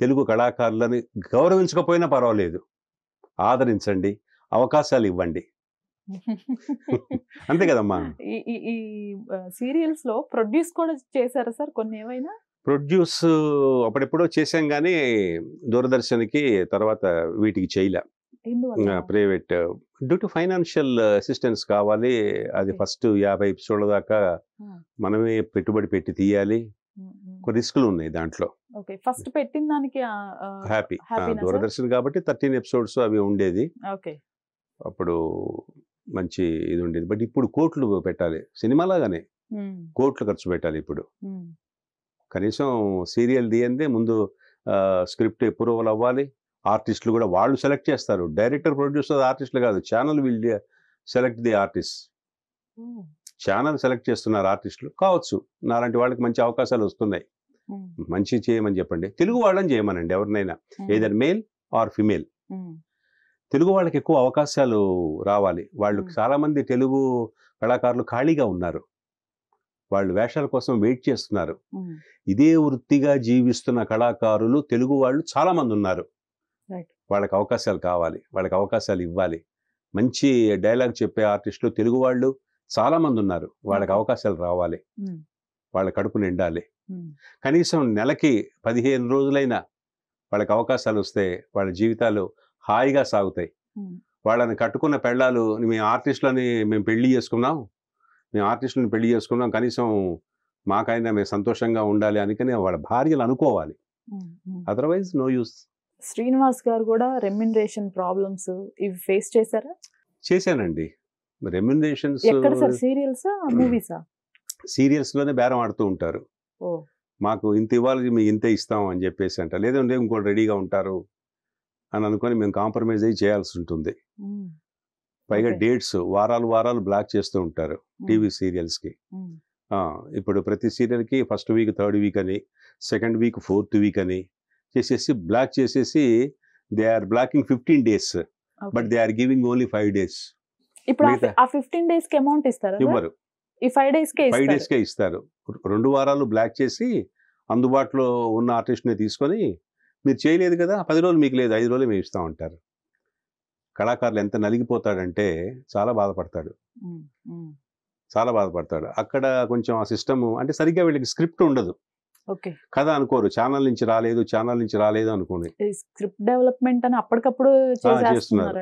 తెలుగు కళాకారులని గౌరవించకపోయినా పర్వాలేదు, ఆదరించండి, అవకాశాలు ఇవ్వండి. అంతే కదమ్మా. ఈ సీరియల్స్ లో ప్రొడ్యూస్ కూడా చేశారా సార్ కొన్ని? ఏమైనా ప్రొడ్యూస్ అప్పుడెప్పుడో చేశాం కానీ దూరదర్శన్కి, తర్వాత వీటికి చేయలే. Private due to financial assistance కావాలి. అది ఫస్ట్ 50 ఎపిసోడ్ల దాకా మనమే పెట్టుబడి పెట్టి తీయాలి. కొన్ని రిస్కులు ఉన్నాయి దాంట్లో. ఫస్ట్ పెట్టిన దానికి హ్యాపీ. దూరదర్శన్ కాబట్టి 13 ఎపిసోడ్స్ అవి ఉండేది. అప్పుడు మంచి ఇది ఉండేది. బట్ ఇప్పుడు కోట్లు పెట్టాలి, సినిమా లాగానే కోట్లు ఖర్చు పెట్టాలి ఇప్పుడు. కనీసం సీరియల్ తీయందే ముందు స్క్రిప్ట్ అప్రూవల్ అవ్వాలి. ఆర్టిస్టులు కూడా వాళ్ళు సెలెక్ట్ చేస్తారు. డైరెక్టర్, ప్రొడ్యూసర్, ఆర్టిస్టులు కాదు. Channel will select the artist. Channel select చేస్తున్నారు ఆర్టిస్టులు. కావచ్చు నాలాంటి వాళ్ళకి మంచి అవకాశాలు వస్తున్నాయి. మంచి చేయమని చెప్పండి, తెలుగు వాళ్ళని చేయమనండి ఎవరినైనా, either male or female. Telugu వాళ్ళకి ఎక్కువ అవకాశాలు రావాలి. వాళ్ళు చాలామంది తెలుగు కళాకారులు ఖాళీగా ఉన్నారు, వాళ్ళు వేషాల కోసం వెయిట్ చేస్తున్నారు. ఇదే వృత్తిగా జీవిస్తున్న కళాకారులు తెలుగు వాళ్ళు చాలా మంది ఉన్నారు. వాళ్ళకి అవకాశాలు కావాలి, వాళ్ళకి అవకాశాలు ఇవ్వాలి. మంచి డైలాగ్ చెప్పే ఆర్టిస్టులు తెలుగు వాళ్ళు చాలా మంది ఉన్నారు, వాళ్ళకి అవకాశాలు రావాలి, వాళ్ళ కడుపు నిండాలి. కనీసం నెలకి 15 రోజులైనా వాళ్ళకి అవకాశాలు వస్తే వాళ్ళ జీవితాలు హాయిగా సాగుతాయి. వాళ్ళని కట్టుకున్న పెళ్ళాలు, మేము ఆర్టిస్టులని పెళ్లి చేసుకున్నాం, కనీసం మాకైనా మేము సంతోషంగా ఉండాలి అనుకుని వాళ్ళ భార్యలు అనుకోవాలి. Otherwise no use. శ్రీనివాస్ గారు కూడా రెమ్యునరేషన్ ప్రాబ్లమ్స్ ఇవి ఫేస్ చేశారా? చేశానండి. రెమ్యునరేషన్స్ సీరియల్స్ లోనే బేరం ఆడుతూ ఉంటారు. మాకు ఇంత ఇవ్వాలి, మేము ఇంతే ఇస్తాం అని చెప్పేసి అంట. లేదంటే ఇంకోటి రెడీగా ఉంటారు అని అనుకొని మేము కాంప్రమైజ్ అయ్యి చేయాల్సి ఉంటుంది. పైగా డేట్స్ వారాలు బ్లాక్ చేస్తూ ఉంటారు టీవీ సీరియల్స్కి. ఇప్పుడు ప్రతి సీరియల్కి ఫస్ట్ వీక్ 3rd వీక్ అని, సెకండ్ వీక్ 4th వీక్ అని చేసేసి బ్లాక్ చేసేసి they are blocking 15 days, but they are giving only 5 days. ఇప్పుడు ఆ 15 days కి అమౌంట్ ఇస్తారా? ఇవ్వరు. ఈ 5 days కే ఇస్తారు. 2 వారాలు బ్లాక్ చేసి అందుబాటులో ఉన్న ఆర్టిస్ట్ని తీసుకొని, మీరు చేయలేదు కదా 10 రోజులు మీకు లేదు, 5 రోజులు మేము ఇస్తాం అంటారు. కళాకారులు ఎంత నలిగిపోతాడంటే చాలా బాధపడతాడు. అక్కడ కొంచెం ఆ సిస్టమ్ అంటే సరిగ్గా వీళ్ళకి స్క్రిప్ట్ ఉండదు, కథ అనుకోరు. ఛానల్ నుంచి రాలేదు అనుకోండి. స్క్రిప్ట్ డెవలప్మెంట్ అని అప్పటికప్పుడు చేస్తున్నారు.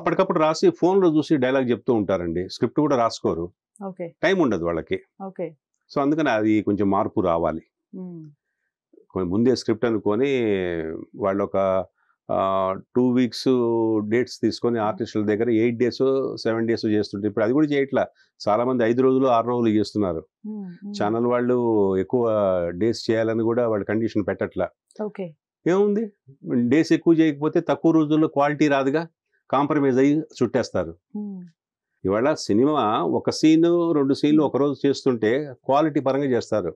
అప్పటికప్పుడు రాసి ఫోన్ లో చూసి డైలాగ్ చెప్తూ ఉంటారండి. స్క్రిప్ట్ కూడా రాసుకోరు, టైం ఉండదు వాళ్ళకి. సో అందుకని అది కొంచెం మార్పు రావాలి. ముందే స్క్రిప్ట్ అనుకొని వాళ్ళు ఒక 2 weeks డేట్స్ తీసుకొని ఆర్టిస్టుల దగ్గర 8 days 7 days చేస్తుంటే, ఇప్పుడు అది కూడా చేయట్లా. చాలా మంది 5 రోజులు 6 రోజులు చేస్తున్నారు. ఛానల్ వాళ్ళు ఎక్కువ డేస్ చేయాలని కూడా వాళ్ళు కండిషన్ పెట్టట్లా. ఏముంది, డేస్ ఎక్కువ చేయకపోతే తక్కువ రోజుల్లో క్వాలిటీ రాదుగా, కాంప్రమైజ్ అయ్యి చుట్టేస్తారు. ఇవాళ సినిమా ఒక సీను 2 సీన్లు ఒక రోజు చేస్తుంటే క్వాలిటీ పరంగా చేస్తారు.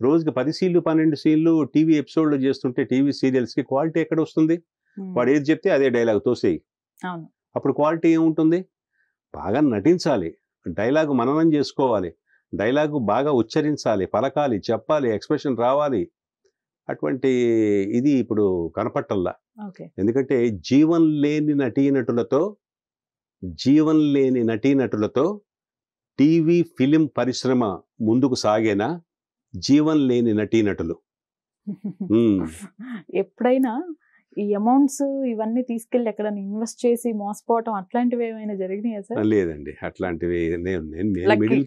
రోజుకి 10 సీన్లు 12 సీన్లు టీవీ ఎపిసోడ్లు చేస్తుంటే టీవీ సీరియల్స్కి క్వాలిటీ ఎక్కడ వస్తుంది? వాడు ఏది చెప్తే అదే డైలాగ్ తోసేయి. అప్పుడు క్వాలిటీ ఏముంటుంది? బాగా నటించాలి, డైలాగు మననం చేసుకోవాలి, డైలాగు బాగా ఉచ్చరించాలి, పలకాలి, చెప్పాలి, ఎక్స్ప్రెషన్ రావాలి. అటువంటి ఇది ఇప్పుడు కనపట్టల్లా. ఓకే. ఎందుకంటే జీవం లేని నటీనటులతో టీవీ ఫిలిం పరిశ్రమ ముందుకు సాగేనా జీవం లేని నటీనటులు. ఎప్పుడైనా ఈ అమౌంట్స్ ఇవన్నీ తీసుకెళ్ళి ఎక్కడైనా ఇన్వెస్ట్ చేసి మోసపోవటం అట్లాంటివి ఏమైనా జరిగినాయా సార్? లేదండి అట్లాంటివి. నేను Lucky. Middle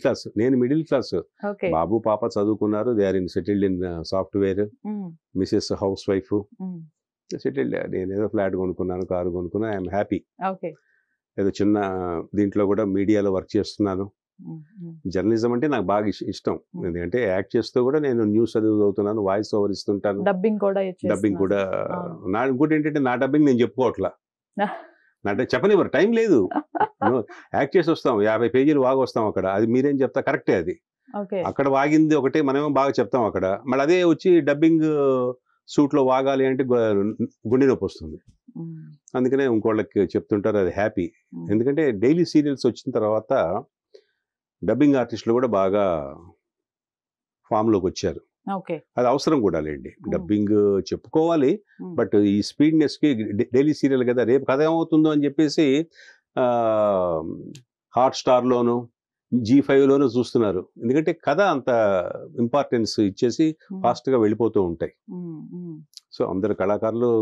class. ఓకే. బాబు పాప చదువుకున్నారు, they are settled in software. Mrs house wife settled. నేను ఏదో ఫ్లాట్ కొనుక్కున్నాను, కారు కొనుక్కున్నా, ఐఎమ్ హ్యాపీ. ఓకే. ఏదో చిన్న దీంట్లో కూడా మీడియాలో వర్క్ చేస్తున్నాను. జర్నలిజం అంటే నాకు బాగా ఇష్టం. ఎందుకంటే యాక్ట్ చేస్తూ కూడా నేను న్యూస్ చదువుతున్నాను, వాయిస్ ఓవర్ ఇస్తుంటాను, డబ్బింగ్ కూడా డబ్బింగ్ కూడా. నా ఇంకోటి ఏంటంటే నా డబ్బింగ్ నేను చెప్పుకోవట్లా, చెప్పనివ్వరు, టైం లేదు. యాక్ట్ చేసి వస్తాం, 50 పేజీలు వాగి వస్తాం అక్కడ. అది మీరేం చెప్తా కరెక్టే. అది అక్కడ వాగింది ఒకటే, మనమేమో బాగా చెప్తాం అక్కడ. మళ్ళీ అదే వచ్చి డబ్బింగ్ సూట్లో వాగాలి అంటే గుండె నొప్పి వస్తుంది. అందుకనే ఇంకోళ్ళకి చెప్తుంటారు, అది హ్యాపీ. ఎందుకంటే డైలీ సీరియల్స్ వచ్చిన తర్వాత డబ్బింగ్ ఆర్టిస్టులు కూడా బాగా ఫామ్లోకి వచ్చారు. అది అవసరం కూడా లేండి. డబ్బింగ్ చెప్పుకోవాలి, బట్ ఈ స్పీడ్నెస్కి డైలీ సీరియల్ కదా, రేపు కథ ఏమవుతుందో అని చెప్పేసి హాట్స్టార్లోను G5లోనూ చూస్తున్నారు. ఎందుకంటే కథ అంత ఇంపార్టెన్స్ ఇచ్చేసి ఫాస్ట్గా వెళ్ళిపోతూ ఉంటాయి. సో అందరు కళాకారులు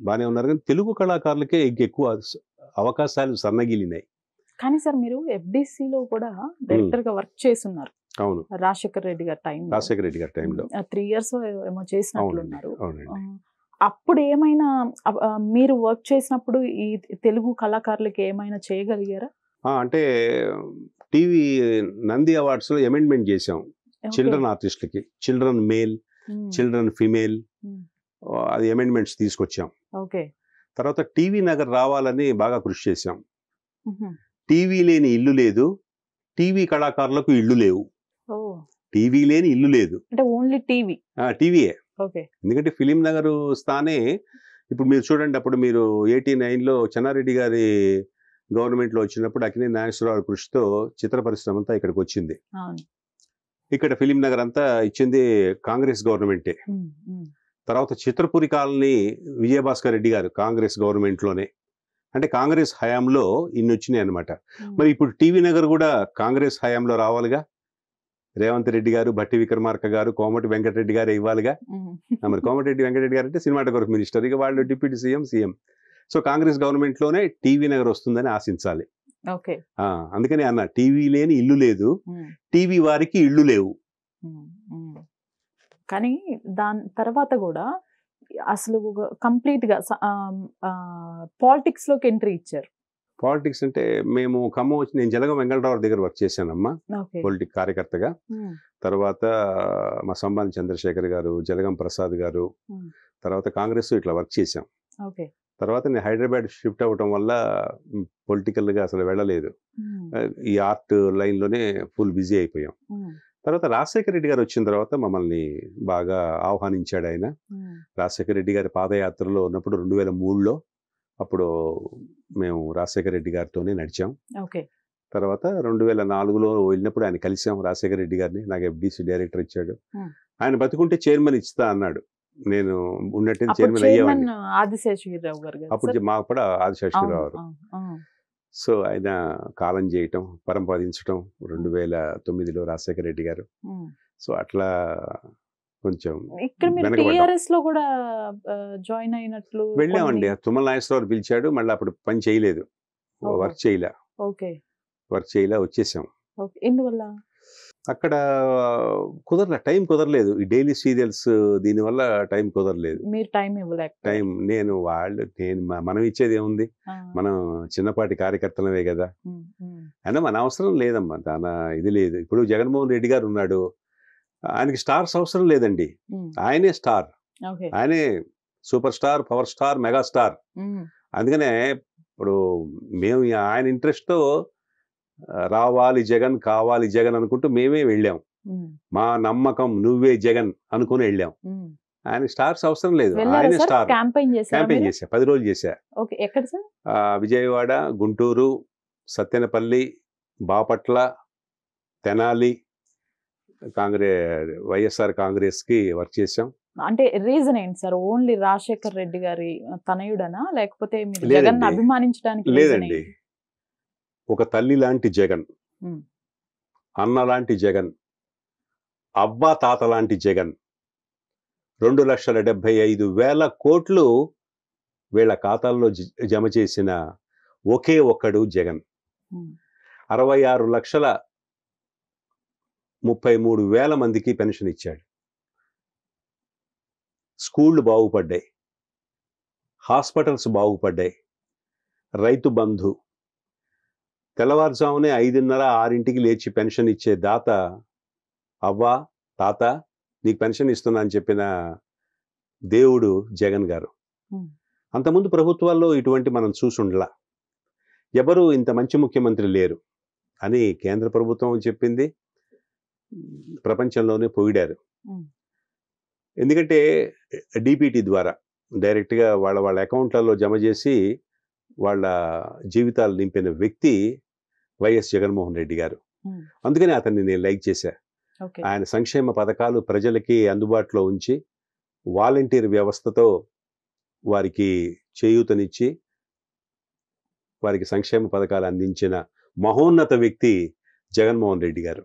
బాగానే ఉన్నారు, కానీ తెలుగు కళాకారులకే ఎక్కువ అవకాశాలు సన్నగిలినాయి. కానీ సార్ మీరు FDCలో కూడా డైరెక్టర్గా వర్క్ చేస్తున్నారు. అవును, రాజశేఖర్ రెడ్డి గారి టైంలో 3 years ఏమో చేసినట్లున్నారు. అప్పుడు ఏమైనా మీరు వర్క్ చేసినప్పుడు ఈ తెలుగు కళాకారులకి ఏమైనా చేయగలిగారా? అంటే టీవీ నంది అవార్డ్స్లో అమెండ్మెంట్ చేసాం చిల్డ్రన్ ఆర్టిస్టులకి, చిల్డ్రన్ మేల్, చిల్డ్రన్ ఫిమేల్, అది అమెండ్మెంట్స్ తీసుకొచ్చాం. తర్వాత టీవీ నగర్ రావాలని బాగా కృషి చేశాం. టీవీ లేని ఇల్లు లేదు, టీవీ కళాకారులకు ఇల్లు లేవు. టీవీ లేని ఇల్లు లేదు అంటే ఓన్లీ టీవీయే. ఎందుకంటే ఫిలిం నగర్ స్థానే ఇప్పుడు మీరు చూడండి, అప్పుడు మీరు 89లో చెన్నారెడ్డి గారి గవర్నమెంట్లో వచ్చినప్పుడు అక్కినేని నాగేశ్వరరావు కృషితో చిత్ర పరిశ్రమ అంతా ఇక్కడికి వచ్చింది. ఇక్కడ ఫిలిం నగర్ అంతా ఇచ్చింది కాంగ్రెస్ గవర్నమెంటే. తర్వాత చిత్రపురి కాలనీ విజయభాస్కర్ రెడ్డి గారు కాంగ్రెస్ గవర్నమెంట్లోనే, అంటే కాంగ్రెస్ హయాంలో ఇన్ని వచ్చినాయి అనమాట. మరి ఇప్పుడు టీవీ నగర్ కూడా కాంగ్రెస్ హయాంలో రావాలిగా. రేవంత్ రెడ్డి గారు, భట్టి విక్రమార్క గారు, కోమటి వెంకటరెడ్డి గారు ఇవ్వాలిగా. మరి కోమటిరెడ్డి వెంకటరెడ్డి గారు అంటే సినిమాటోగ్రఫీ మినిస్టర్, ఇక వాళ్ళు డిప్యూటీ సీఎం. సో కాంగ్రెస్ గవర్నమెంట్లోనే టీవీ నగర్ వస్తుందని ఆశించాలి. అందుకని అన్న, టీవీ లేని ఇల్లు లేదు, టీవీ వారికి ఇళ్ళు లేవు. కానీ దాని తర్వాత కూడా అసలు కంప్లీట్ గా పాలిటిక్స్ లోకి ఎంట్రీ ఇచ్చారు. పాలిటిక్స్ అంటే మేము ఖమ్మం వచ్చి, నేను జలగం వెంకటరావు దగ్గర వర్క్ చేశానమ్మా పొలిటిక్ కార్యకర్తగా. తర్వాత మా సంబాని చంద్రశేఖర్ గారు, జలగం ప్రసాద్ గారు, తర్వాత కాంగ్రెస్ ఇట్లా వర్క్ చేశాం. తర్వాత నేను హైదరాబాద్ షిఫ్ట్ అవ్వటం వల్ల పొలిటికల్గా అసలు వెళ్ళలేదు. ఈ ఆర్ట్ లైన్లోనే ఫుల్ బిజీ అయిపోయాం. తర్వాత రాజశేఖర రెడ్డి గారు వచ్చిన తర్వాత మమ్మల్ని బాగా ఆహ్వానించాడు ఆయన. రాజశేఖర రెడ్డి గారి పాదయాత్రలో ఉన్నప్పుడు 2003లో అప్పుడు మేము రాజశేఖర రెడ్డి గారితోనే నడిచాం. తర్వాత 2004లో వెళ్ళినప్పుడు ఆయన కలిసాం రాజశేఖర రెడ్డి గారిని. నాకు FDC డైరెక్టర్ ఇచ్చాడు. ఆయన బతుకుంటే చైర్మన్ ఇస్తా అన్నాడు. నేను ఉన్నట్టు చైర్మన్ అయ్యేవాడిని. అప్పుడు మాకు కూడా ఆదిశేషగిరిరావు. సో ఆయన కాలం చేయటం, పరంపదించడం 2009లో రాజశేఖర రెడ్డి గారు. సో అట్లా కొంచెం వెళ్ళామండి. తుమ్మల నాగేశ్వరరావు పిలిచాడు, మళ్ళీ అప్పుడు పని చేయలేదు, వర్క్ చేయలే, వచ్చేసాం. అక్కడ టైం కుదరలేదు. ఈ డైలీ సీరియల్స్ దీనివల్ల టైం కుదరలేదు. టైం నేను మనం ఇచ్చేది ఏముంది, మనం చిన్నపాటి కార్యకర్తలమే కదా. అయినా మన అవసరం లేదమ్మా, తన ఇది లేదు. ఇప్పుడు జగన్మోహన్ రెడ్డి గారు ఉన్నాడు, ఆయనకి స్టార్స్ అవసరం లేదండి. ఆయనే స్టార్, ఆయనే super star, power star, mega star. అందుకనే ఇప్పుడు మేము ఆయన ఇంట్రెస్ట్తో రావాలి జగన్, కావాలి జగన్ అనుకుంటూ మేమే వెళ్ళాం. మా నమ్మకం నువ్వే జగన్ అనుకుని వెళ్ళాం. ఆయన స్టార్స్ అవసరం లేదు, ఆయన స్టార్. క్యాంపెయిన్ చేశా, 10 రోజులు చేశా. విజయవాడ, గుంటూరు, సత్తెనపల్లి, బాపట్ల, తెనాలి, వైఎస్ఆర్ కాంగ్రెస్కి వర్క్ చేసాం. అంటే రీజన్ ఏంటి సార్? ఓన్లీ రాజశేఖర్ రెడ్డి గారి తనయుడనా, లేకపోతే మీరు జగన్ లేదండి. అభిమానించడానికి reason లేదండి. ఏంటి? ఒక తల్లి లాంటి జగన్, ఉమ్, అన్న లాంటి జగన్, అవ్వ తాత లాంటి జగన్, 2,75,000 కోట్లు వీళ్ళ ఖాతాల్లో జమ చేసిన ఒకే ఒక్కడు జగన్. ఉమ్, 66,33,000 మందికి పెన్షన్ ఇచ్చాడు. స్కూళ్ళు బాగుపడ్డాయి, హాస్పిటల్స్ బాగుపడ్డాయి, రైతు బంధు, తెల్లవారుజామునే 5:30-6 లేచి పెన్షన్ ఇచ్చే దాత అవ్వ తాత నీకు పెన్షన్ ఇస్తున్నా అని చెప్పిన దేవుడు జగన్ గారు. ఉమ్, అంతకుముందు ప్రభుత్వాల్లో ఇటువంటి మనం చూసుండలా. ఎవరు ఇంత మంచి ముఖ్యమంత్రి లేరు అని కేంద్ర ప్రభుత్వం చెప్పింది, ప్రపంచంలోనే పొగిడారు. ఉమ్, ఎందుకంటే డిపిటి ద్వారా డైరెక్ట్గా వాళ్ళ అకౌంట్లలో జమ చేసి వాళ్ళ జీవితాలు నింపిన వ్యక్తి వైఎస్ జగన్మోహన్ రెడ్డి గారు. ఉమ్, అందుకని అతన్ని నేను లైక్ చేశా. ఓకే. ఆయన సంక్షేమ పథకాలు ప్రజలకి అందుబాటులో ఉంచి వాలంటీర్ వ్యవస్థతో వారికి చేయూతనిచ్చి వారికి సంక్షేమ పథకాలు అందించిన మహోన్నత వ్యక్తి జగన్మోహన్ రెడ్డి గారు.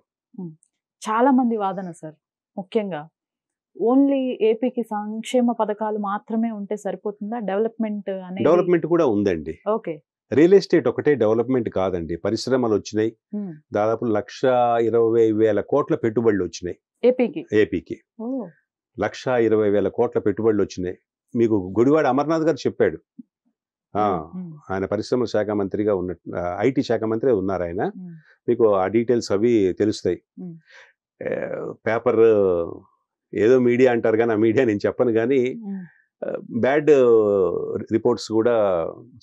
చాలా మంది వాదన సార్, ముఖ్యంగా ఓన్లీ ఏపీకి సంక్షేమ పథకాలు మాత్రమే ఉంటే సరిపోతుందా? డెవలప్మెంట్ అనేది డెవలప్మెంట్ కూడా ఉందండి. ఓకే. రియల్ ఎస్టేట్ ఒకటే డెవలప్మెంట్ కాదండి. పరిశ్రమలు వచ్చినాయి, ఉమ్, దాదాపు 1,20,000 కోట్ల పెట్టుబడులు వచ్చినాయి ఏపీకి. ఓ 1,20,000 కోట్ల పెట్టుబడులు వచ్చినాయి. మీకు గుడివాడ అమర్నాథ్ గారు చెప్పాడు. ఆయన పరిశ్రమల శాఖ మంత్రిగా ఉన్న ఐటీ శాఖ మంత్రి ఉన్నారు ఆయన. మీకు ఆ డీటెయిల్స్ అవి తెలుస్తాయి. పేపర్ ఏదో మీడియా అంటారు కానీ ఆ మీడియా నేను చెప్పను, కానీ బ్యాడ్ రిపోర్ట్స్ కూడా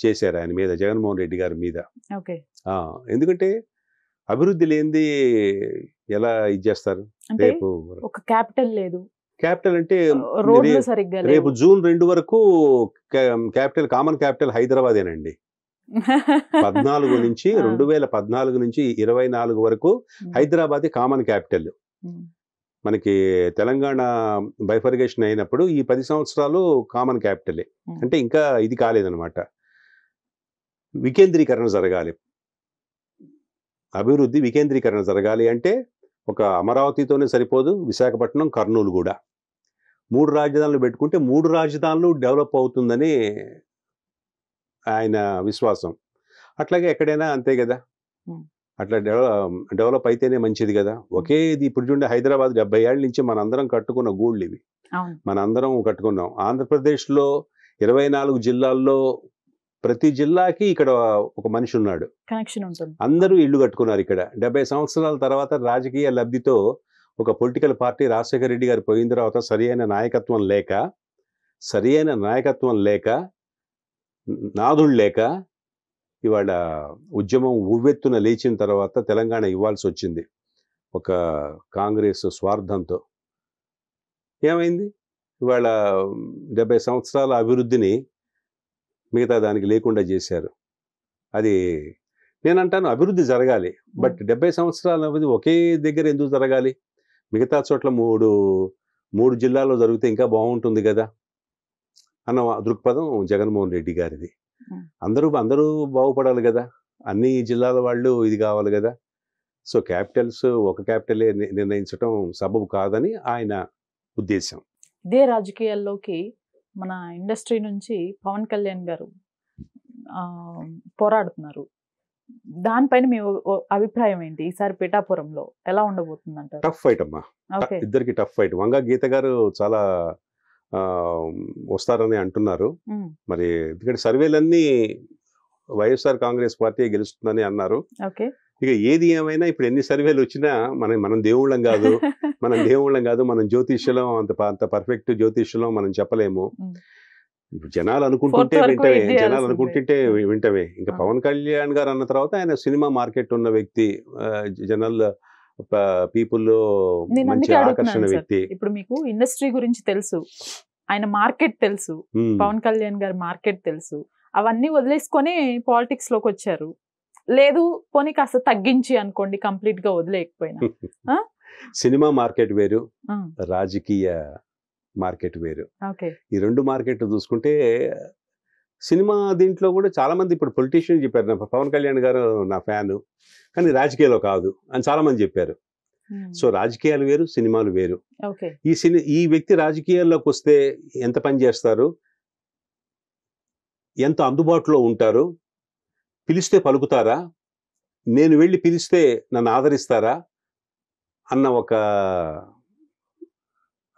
చేశారు ఆయన మీద, జగన్మోహన్ రెడ్డి గారి మీద. ఓకే. ఎందుకంటే అభివృద్ధి లేనిది ఎలా ఇచ్చేస్తారు? అంటే రేపు ఒక క్యాపిటల్ లేదు, క్యాపిటల్ అంటే రోడ్లు సరిగ్గా లేవు. రేపు జూన్ 2 వరకు క్యాపిటల్, కామన్ క్యాపిటల్ హైదరాబాదేనండి. 14 నుంచి 2014 నుంచి 24 వరకు హైదరాబాద్ కామన్ క్యాపిటల్. మనకి తెలంగాణ బైఫర్గేషన్ అయినప్పుడు ఈ 10 సంవత్సరాలు కామన్ క్యాపిటలే. అంటే ఇంకా ఇది కాలేదనమాట. వికేంద్రీకరణ జరగాలి, అభివృద్ధి వికేంద్రీకరణ జరగాలి అంటే ఒక అమరావతితోనే సరిపోదు, విశాఖపట్నం, కర్నూలు కూడా 3 రాజధానులు పెట్టుకుంటే 3 రాజధానులు డెవలప్ అవుతుందని ఆయన విశ్వాసం. అట్లాగే ఎక్కడైనా అంతే కదా, అట్లా డెవలప్ అయితేనే మంచిది కదా. ఒకేది ఇప్పుడు చూడండి, హైదరాబాద్ 70 ఏళ్ళ నుంచి మనందరం కట్టుకున్న గూళ్ళు ఇవి, మనందరం కట్టుకున్నాం. ఆంధ్రప్రదేశ్లో 24 జిల్లాల్లో ప్రతి జిల్లాకి ఇక్కడ ఒక మనిషి ఉన్నాడు, కనెక్షన్ ఉంటుంది. అందరూ ఇల్లు కట్టుకున్నారు ఇక్కడ. 70 సంవత్సరాల తర్వాత రాజకీయ లబ్ధితో ఒక పొలిటికల్ పార్టీ, రాజశేఖర రెడ్డి గారు పోయిన తర్వాత సరియైన నాయకత్వం లేక నాదుళ్ళు లేక ఇవాళ ఉద్యమం ఉవ్వెత్తున లేచిన తర్వాత తెలంగాణ ఇవ్వాల్సి వచ్చింది ఒక కాంగ్రెస్ స్వార్థంతో. ఏమైంది? ఇవాళ 70 సంవత్సరాల అభివృద్ధిని మిగతా దానికి లేకుండా చేశారు. అది నేనంటాను, అభివృద్ధి జరగాలి, బట్ 70 సంవత్సరాల అభివృద్ధి ఒకే దగ్గర ఎందుకు జరగాలి? మిగతా చోట్ల మూడు జిల్లాల్లో జరిగితే ఇంకా బాగుంటుంది కదా అన్న దృక్పథం జగన్మోహన్ రెడ్డి గారిది. అందరూ బాగుపడాలి కదా, అన్ని జిల్లాల వాళ్ళు ఇది కావాలి కదా. సో క్యాపిటల్స్ ఒక క్యాపిటలే నిర్ణయించడం సబబు కాదని ఆయన ఉద్దేశం. ఇదే రాజకీయాల్లోకి మన ఇండస్ట్రీ నుంచి పవన్ కళ్యాణ్ గారు పోరాడుతున్నారు. దానిపైన మీ అభిప్రాయం ఏంటి? ఈసారి పిఠాపురంలో ఎలా ఉండబోతుంది అంటారు? టఫ్ ఫైట్ అమ్మా, ఇద్దరికి టఫ్ ఫైట్. వంగా గీత గారు చాలా వస్తారని అంటున్నారు. మరి ఎందుకంటే సర్వేలన్నీ వైఎస్ఆర్ కాంగ్రెస్ పార్టీ గెలుస్తుందని అన్నారు. ఇక ఏది ఏమైనా ఇప్పుడు ఎన్ని సర్వేలు వచ్చినా మనం దేవుళ్ళం కాదు, మనం జ్యోతిష్యులం, అంత పర్ఫెక్ట్ జ్యోతిష్యులం మనం చెప్పలేము. జనాలు అనుకుంటుంటే వింటమే. ఇంకా పవన్ కళ్యాణ్ గారు అన్న తర్వాత ఆయన సినిమా మార్కెట్ ఉన్న వ్యక్తి, జనరల్ పీపుల్ మంచి ఆకర్షణ వ్యక్తి. ఇప్పుడు మీకు ఇండస్ట్రీ గురించి తెలుసు, ఆయన మార్కెట్ తెలుసు, పవన్ కళ్యాణ్ గారి మార్కెట్ తెలుసు, అవన్నీ వదిలేసుకొని పాలిటిక్స్ లోకి వచ్చారు. లేదు పోనీ కాస్త తగ్గించి అనుకోండి, కంప్లీట్ గా వదిలేకపోయినా. సినిమా మార్కెట్ వేరు, రాజకీయ మార్కెట్ వేరు. ఓకే. ఈ 2 మార్కెట్లు చూసుకుంటే సినిమా దీంట్లో కూడా చాలా మంది ఇప్పుడు పొలిటీషియన్ చెప్పారు, నా పవన్ కళ్యాణ్ గారు నా ఫ్యాను, కానీ రాజకీయాల్లో కాదు అని చాలా మంది చెప్పారు. సో రాజకీయాలు వేరు, సినిమాలు వేరు. ఓకే. ఈ వ్యక్తి రాజకీయాల్లోకి వస్తే ఎంత పని చేస్తారు, ఎంత అందుబాటులో ఉంటారు, పిలిస్తే పలుకుతారా, నేను వెళ్ళి పిలిస్తే నన్ను ఆదరిస్తారా అన్న ఒక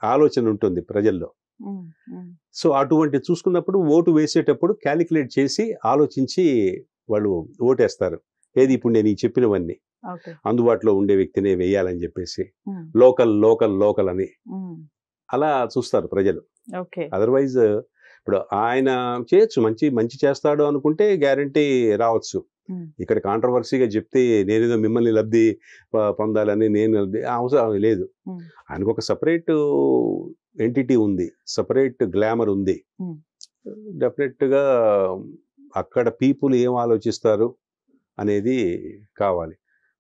ఆలోచన ఉంటుంది ప్రజల్లో. సో అటువంటి చూసుకున్నప్పుడు ఓటు వేసేటప్పుడు క్యాలిక్యులేట్ చేసి ఆలోచించి వాళ్ళు ఓటేస్తారు. ఏది ఇప్పుడు నేను ఈ చెప్పినవన్నీ అందుబాటులో ఉండే వ్యక్తినే వేయాలని చెప్పేసి, లోకల్ లోకల్ లోకల్ అని అలా చూస్తారు ప్రజలు. అదర్వైజ్ ఇప్పుడు ఆయన చేయొచ్చు, మంచి మంచి చేస్తాడు అనుకుంటే గ్యారంటీ రావచ్చు. ఇక్కడ కాంట్రవర్సీగా చెప్తే నేనేదో మిమ్మల్ని లబ్ధి పొందాలని నేను అవసరం లేదు. ఆయనకు ఒక సపరేట్ ఎంటిటీ ఉంది, సపరేట్ గ్లామర్ ఉంది. డెఫినెట్గా అక్కడ పీపుల్ ఏం ఆలోచిస్తారు అనేది కావాలి.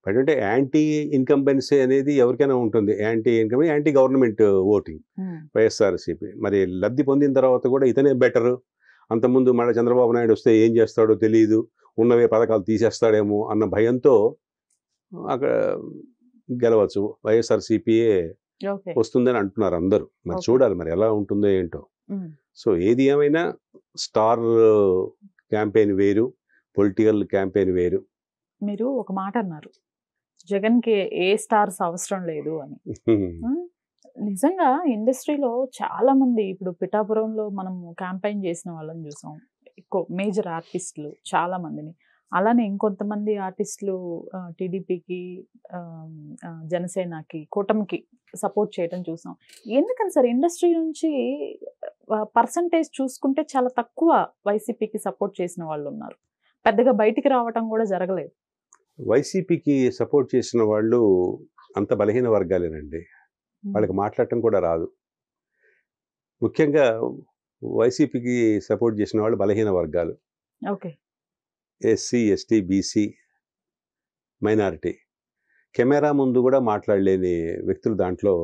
బట్ అంటే యాంటీ ఇన్కంబెన్సీ అనేది ఎవరికైనా ఉంటుంది, యాంటీ గవర్నమెంట్ ఓటింగ్ వైఎస్ఆర్సీపీ. మరి లబ్ధి పొందిన తర్వాత కూడా ఇతనే బెటరు, అంతకుముందు మళ్ళీ చంద్రబాబు నాయుడు వస్తే ఏం చేస్తాడో తెలియదు, ఉన్నవే పథకాలు తీసేస్తాడేమో అన్న భయంతో అక్కడ గెలవచ్చు, వైఎస్ఆర్సీపీయే వస్తుందని అంటున్నారు అందరూ. మరి చూడాలి మరి ఎలా ఉంటుందో ఏంటో. సో ఏది ఏమైనా స్టార్ క్యాంపెయిన్ వేరు, పొలిటికల్ క్యాంపెయిన్ వేరు. మీరు ఒక మాట అన్నారు, జగన్ కి ఏ స్టార్స్ అవసరం లేదు అని. నిజంగా ఇండస్ట్రీలో చాలా మంది, ఇప్పుడు పిఠాపురంలో మనం క్యాంపెయిన్ చేసిన వాళ్ళని చూసాం, ఎక్కువ మేజర్ ఆర్టిస్టులు చాలా మందిని. అలానే ఇంకొంతమంది ఆర్టిస్టులు టీడీపీకి, జనసేనకి, కూటమికి సపోర్ట్ చేయడం చూసాం. ఎందుకని సార్ ఇండస్ట్రీ నుంచి పర్సంటేజ్ చూసుకుంటే చాలా తక్కువ వైసీపీకి సపోర్ట్ చేసిన వాళ్ళు ఉన్నారు, పెద్దగా బయటికి రావటం కూడా జరగలేదు. వైసీపీకి సపోర్ట్ చేసిన వాళ్ళు అంత బలహీన వర్గాలేనండి, వాళ్ళకి మాట్లాడటం కూడా రాదు. ముఖ్యంగా వైసీపీకి సపోర్ట్ చేసిన వాళ్ళు బలహీన వర్గాలు, SC, ST, BC, minority. Camera ముందు కూడా మాట్లాడలేని వ్యక్తులు దాంట్లో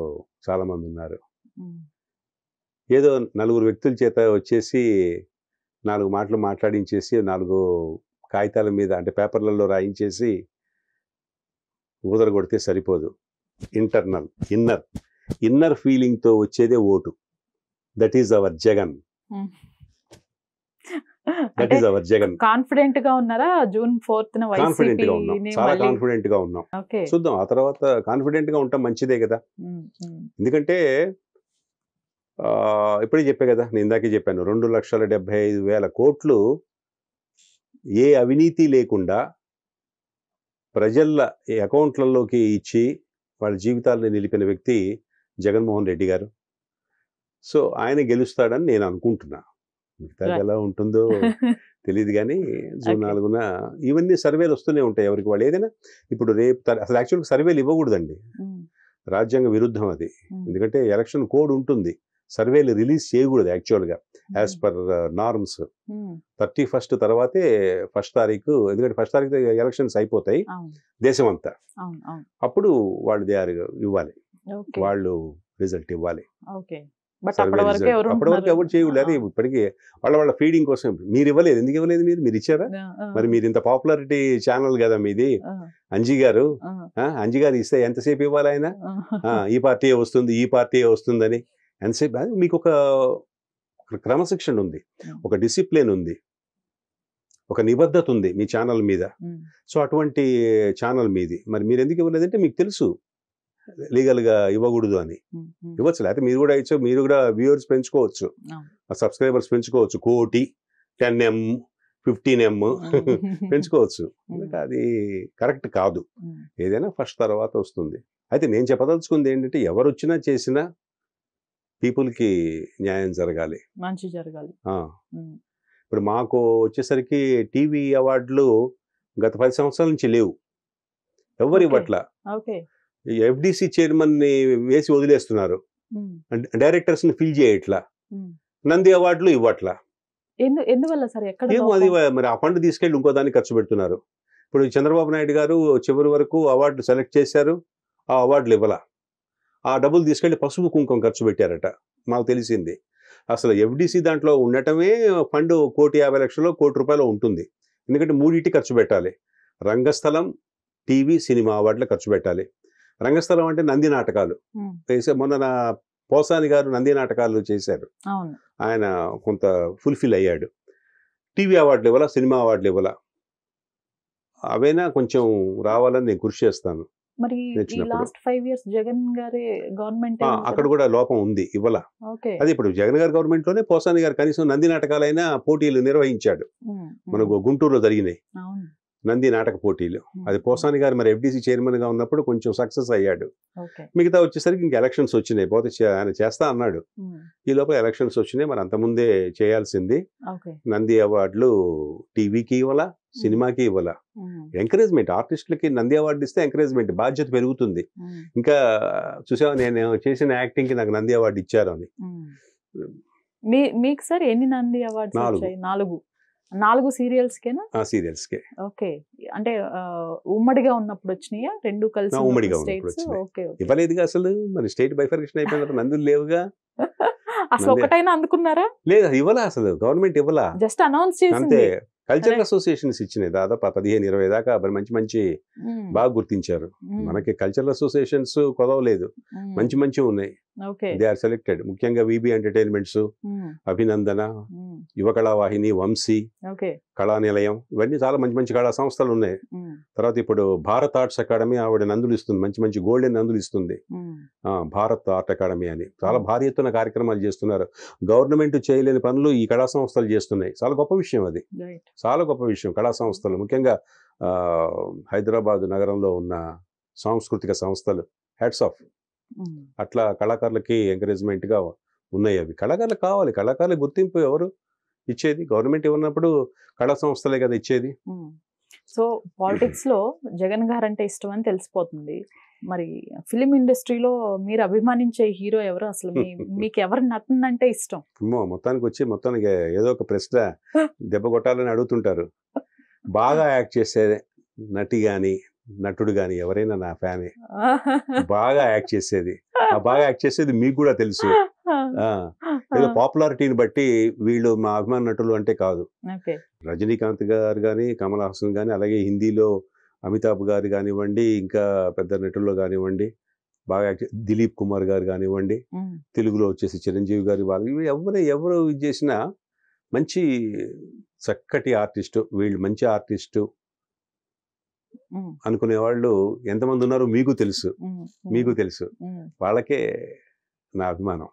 చాలామంది ఉన్నారు. ఏదో 4 వ్యక్తుల చేత వచ్చేసి 4 మాటలు మాట్లాడించేసి 4 కాగితాల మీద అంటే పేపర్లలో రాయించేసి ఊదర కొడితే సరిపోదు. ఇన్నర్ ఫీలింగ్తో వచ్చేదే vote. That is our Jagan. That is our Jagan. Confident గా ఉన్నారా? జూన్ 4th కాన్ఫిడెంట్ గా ఉన్నాం, చాలా కాన్ఫిడెంట్ గా ఉన్నాం. చూద్దాం, ఆ తర్వాత కాన్ఫిడెంట్ గా ఉంటాం, మంచిదే కదా. ఎందుకంటే ఇప్పుడే చెప్పే కదా, నేను ఇందాకే చెప్పాను, 2,75,000 కోట్లు ఏ అవినీతి లేకుండా ప్రజల అకౌంట్లలోకి ఇచ్చి వాళ్ళ జీవితాలను నిలిపిన వ్యక్తి జగన్మోహన్ రెడ్డి గారు. సో ఆయన గెలుస్తాడని నేను అనుకుంటున్నా. మిగతా ఎలా ఉంటుందో తెలియదు కానీ జూన్ 4న ఇవన్నీ సర్వేలు వస్తూనే ఉంటాయి ఎవరికి వాళ్ళు. ఏదైనా ఇప్పుడు రేపు అసలు యాక్చువల్గా సర్వేలు ఇవ్వకూడదండి, రాజ్యాంగ విరుద్ధం అది. ఎందుకంటే ఎలక్షన్ కోడ్ ఉంటుంది, సర్వేలు రిలీజ్ చేయకూడదు యాక్చువల్గా యాజ్ పర్ నార్మ్స్. 31st తర్వాతే 1st తారీఖు, ఎందుకంటే 1st తారీఖు ఎలక్షన్స్ అయిపోతాయి దేశం అంతా. అప్పుడు వాళ్ళు ఇవ్వాలి, వాళ్ళు రిజల్ట్ ఇవ్వాలి. అప్పటి వరకు ఎవరు చేయలేదు. ఇప్పటికీ వాళ్ళ ఫీడింగ్ కోసం మీరు ఇవ్వలేదు. ఎందుకు ఇవ్వలేదు? మీరు ఇచ్చారా? మరి మీరు ఇంత పాపులారిటీ ఛానల్ కదా మీది. అంజీ గారు ఇస్తే ఎంతసేపు ఇవ్వాలి ఆయన? ఈ పార్టీ వస్తుంది, ఈ పార్టీ వస్తుందని ఎంతసేపు? మీకు ఒక క్రమశిక్షణ ఉంది, ఒక డిసిప్లిన్ ఉంది, ఒక నిబద్ధత ఉంది మీ ఛానల్ మీద. సో అటువంటి ఛానల్ మీది. మరి మీరు ఎందుకు ఇవ్వలేదంటే మీకు తెలుసు లీగల్గా ఇవ్వకూడదు అని. ఇవ్వచ్చు, లేకపోతే మీరు కూడా ఇచ్చు, మీరు కూడా వ్యూవర్స్ పెంచుకోవచ్చు, సబ్స్క్రైబర్స్ పెంచుకోవచ్చు, 1 కోటి 10M 15M పెంచుకోవచ్చు. అది కరెక్ట్ కాదు. ఏదైనా ఫస్ట్ తర్వాత వస్తుంది. అయితే నేను చెప్పదలుచుకుంది ఏంటంటే, ఎవరు వచ్చినా చేసినా పీపుల్కి న్యాయం జరగాలి, మంచి జరగాలి. ఇప్పుడు మాకు వచ్చేసరికి టీవీ అవార్డులు గత 10 సంవత్సరాల నుంచి లేవు, ఎవరు ఇవ్వట్లా. FDC చైర్మన్ ని వేసి వదిలేస్తున్నారు, డైరెక్టర్స్ ని ఫిల్ చేయట్లా, నంది అవార్డులు ఇవ్వట్లా. ఎందువల్ల సార్? ఏమో అది మరి ఆ ఫండ్ తీసుకెళ్ళి ఇంకో దాన్ని ఖర్చు పెడుతున్నారు. ఇప్పుడు చంద్రబాబు నాయుడు గారు చివరి వరకు అవార్డు సెలెక్ట్ చేశారు, ఆ అవార్డులు ఇవ్వాల, ఆ డబ్బులు తీసుకెళ్లి పసుపు కుంకుమ ఖర్చు పెట్టారట. మాకు తెలిసింది. అసలు ఎఫ్డిసి దాంట్లో ఉండటమే ఫండ్ 1,50,00,000 1,00,00,000 రూపాయలు ఉంటుంది. ఎందుకంటే మూడింటి ఖర్చు పెట్టాలి. రంగస్థలం, టీవీ, సినిమా వాటిలో ఖర్చు పెట్టాలి. రంగస్థలం అంటే నంది నాటకాలు మొన్న పోసాని గారు నంది నాటకాలు చేశారు. ఆయన కొంత ఫుల్ఫిల్ అయ్యాడు. టీవీ అవార్డులు ఇవ్వాల, సినిమా అవార్డులు ఇవ్వాల. అవైనా కొంచెం రావాలని నేను కృషి చేస్తాను. మరి ఈ లాస్ట్ 5 ఇయర్స్ జగన్ గారి గవర్నమెంట్ అక్కడ కూడా లోపం ఉంది, ఇవ్వాల. అది ఇప్పుడు జగన్ గారి గవర్నమెంట్ లోనే పోసాని గారు కనీసం నంది నాటకాలైనా పోటీలు నిర్వహించాడు. మనకు గుంటూరులో జరిగినాయి నంది నాటక పోటీలు. అది పోసాని గారు మరి ఎఫ్డిసి చైర్మన్ గా ఉన్నప్పుడు కొంచెం సక్సెస్ అయ్యాడు. మిగతా వచ్చేసరికి ఇంక ఎలక్షన్స్ వచ్చినాయి. పోతే ఆయన చేస్తా అన్నాడు. ఈ లోపల ఎలక్షన్స్ వచ్చినాయి. మరి అంతకుముందే చేయాల్సింది. నంది అవార్డులు టీవీకి ఇవ్వాల, సినిమాకి ఇవ్వాల. ఎంకరేజ్మెంట్ ఆర్టిస్టులకి నంది అవార్డు ఇస్తే ఎంకరేజ్మెంట్, బాధ్యత పెరుగుతుంది. ఇంకా చూసావా, నేను చేసిన యాక్టింగ్ కి నాకు నంది అవార్డు ఇచ్చారు అని. మీకు సార్ ఎన్ని నంది అవార్డ్స్ వచ్చాయి? 4 సీరియల్స్ కేనా? సీరియల్స్ కే. ఓకే. అంటే ఉమ్మడిగా ఉన్నప్పుడు వచ్చినాయా? 2 కలిసి ఉమ్మడిగా ఉన్నప్పుడు వచ్చినాయి. ఇవ్వలేదుగా అసలు. మరి స్టేట్ బైఫర్కేషన్ అయిపోయిన నందులు లేవుగా. అసలు ఒకటైనా అందుకున్నారా? లేదు, ఇవ్వాలా. అసలు గవర్నమెంట్ ఇవ్వాలా, జస్ట్ అనౌన్స్ చేసింది అంతే. కల్చరల్ అసోసియేషన్స్ ఇచ్చినాయి దాదాపు 15-20 దాకా. మంచి మంచి బాగా గుర్తించారు. మనకి కల్చరల్ అసోసియేషన్స్ కొదవలేదు, మంచి మంచి ఉన్నాయి. They are selected. ముఖ్యంగా విబి ఎంటర్టైన్మెంట్స్, అభినందన, యువకళా వాహిని, వంశీ, కళా నిలయం, ఇవన్నీ చాలా మంచి మంచి కళా సంస్థలు ఉన్నాయి. తర్వాత ఇప్పుడు భారత్ ఆర్ట్స్ అకాడమీ ఆవిడ నందులు ఇస్తుంది, మంచి మంచి గోల్డెన్ నందులు ఇస్తుంది. భారత్ ఆర్ట్ అకాడమీ అని చాలా భారీ ఎత్తున కార్యక్రమాలు చేస్తున్నారు. గవర్నమెంట్ చేయలేని పనులు ఈ కళా సంస్థలు చేస్తున్నాయి. చాలా గొప్ప విషయం అది, చాలా గొప్ప విషయం. కళా సంస్థలు ముఖ్యంగా హైదరాబాద్ నగరంలో ఉన్న సాంస్కృతిక సంస్థలు హ్యాట్స్ ఆఫ్. అట్లా కళాకారులకి ఎంకరేజ్మెంట్ గా ఉన్నాయి అవి. కళాకారులకు కావాలి. కళాకారుల గుర్తింపు ఎవరు ఇచ్చేది? గవర్నమెంట్ ఇవ్వనప్పుడు కళా సంస్థలే కదా ఇచ్చేది. సో పాలిటిక్స్ లో జగన్ గారు అంటే ఇష్టం అని తెలిసిపోతుంది. మరి ఫిలిం ఇండస్ట్రీలో మీరు అభిమానించే హీరో ఎవరు? అసలు మీకు ఎవరు నటన అంటే ఇష్టం? మొత్తానికి ఏదో ఒక ప్రశ్న దెబ్బ కొట్టాలని అడుగుతుంటారు. బాగా యాక్ట్ చేసే నటి గాని నటుడు గాని ఎవరైనా నా ఫ్యానే. బాగా యాక్ట్ చేసేది, బాగా యాక్ట్ చేసేది మీకు కూడా తెలుసు. ఏదో పాపులారిటీని బట్టి వీళ్ళు మా అభిమాన నటులు అంటే కాదు. రజనీకాంత్ గారు కానీ, కమల్ హాసన్ కానీ, అలాగే హిందీలో అమితాబ్ గారు కానివ్వండి, ఇంకా పెద్ద నటుల్లో కానివ్వండి, బాగా యాక్ట్ దిలీప్ కుమార్ గారు కానివ్వండి, తెలుగులో వచ్చేసి చిరంజీవి గారు, వాళ్ళు ఎవరు ఇది చేసినా మంచి చక్కటి ఆర్టిస్టు, వీళ్ళు మంచి ఆర్టిస్టు అనుకునే వాళ్ళు ఎంతమంది ఉన్నారో మీకు తెలుసు. వాళ్ళకే నా అభిమానం.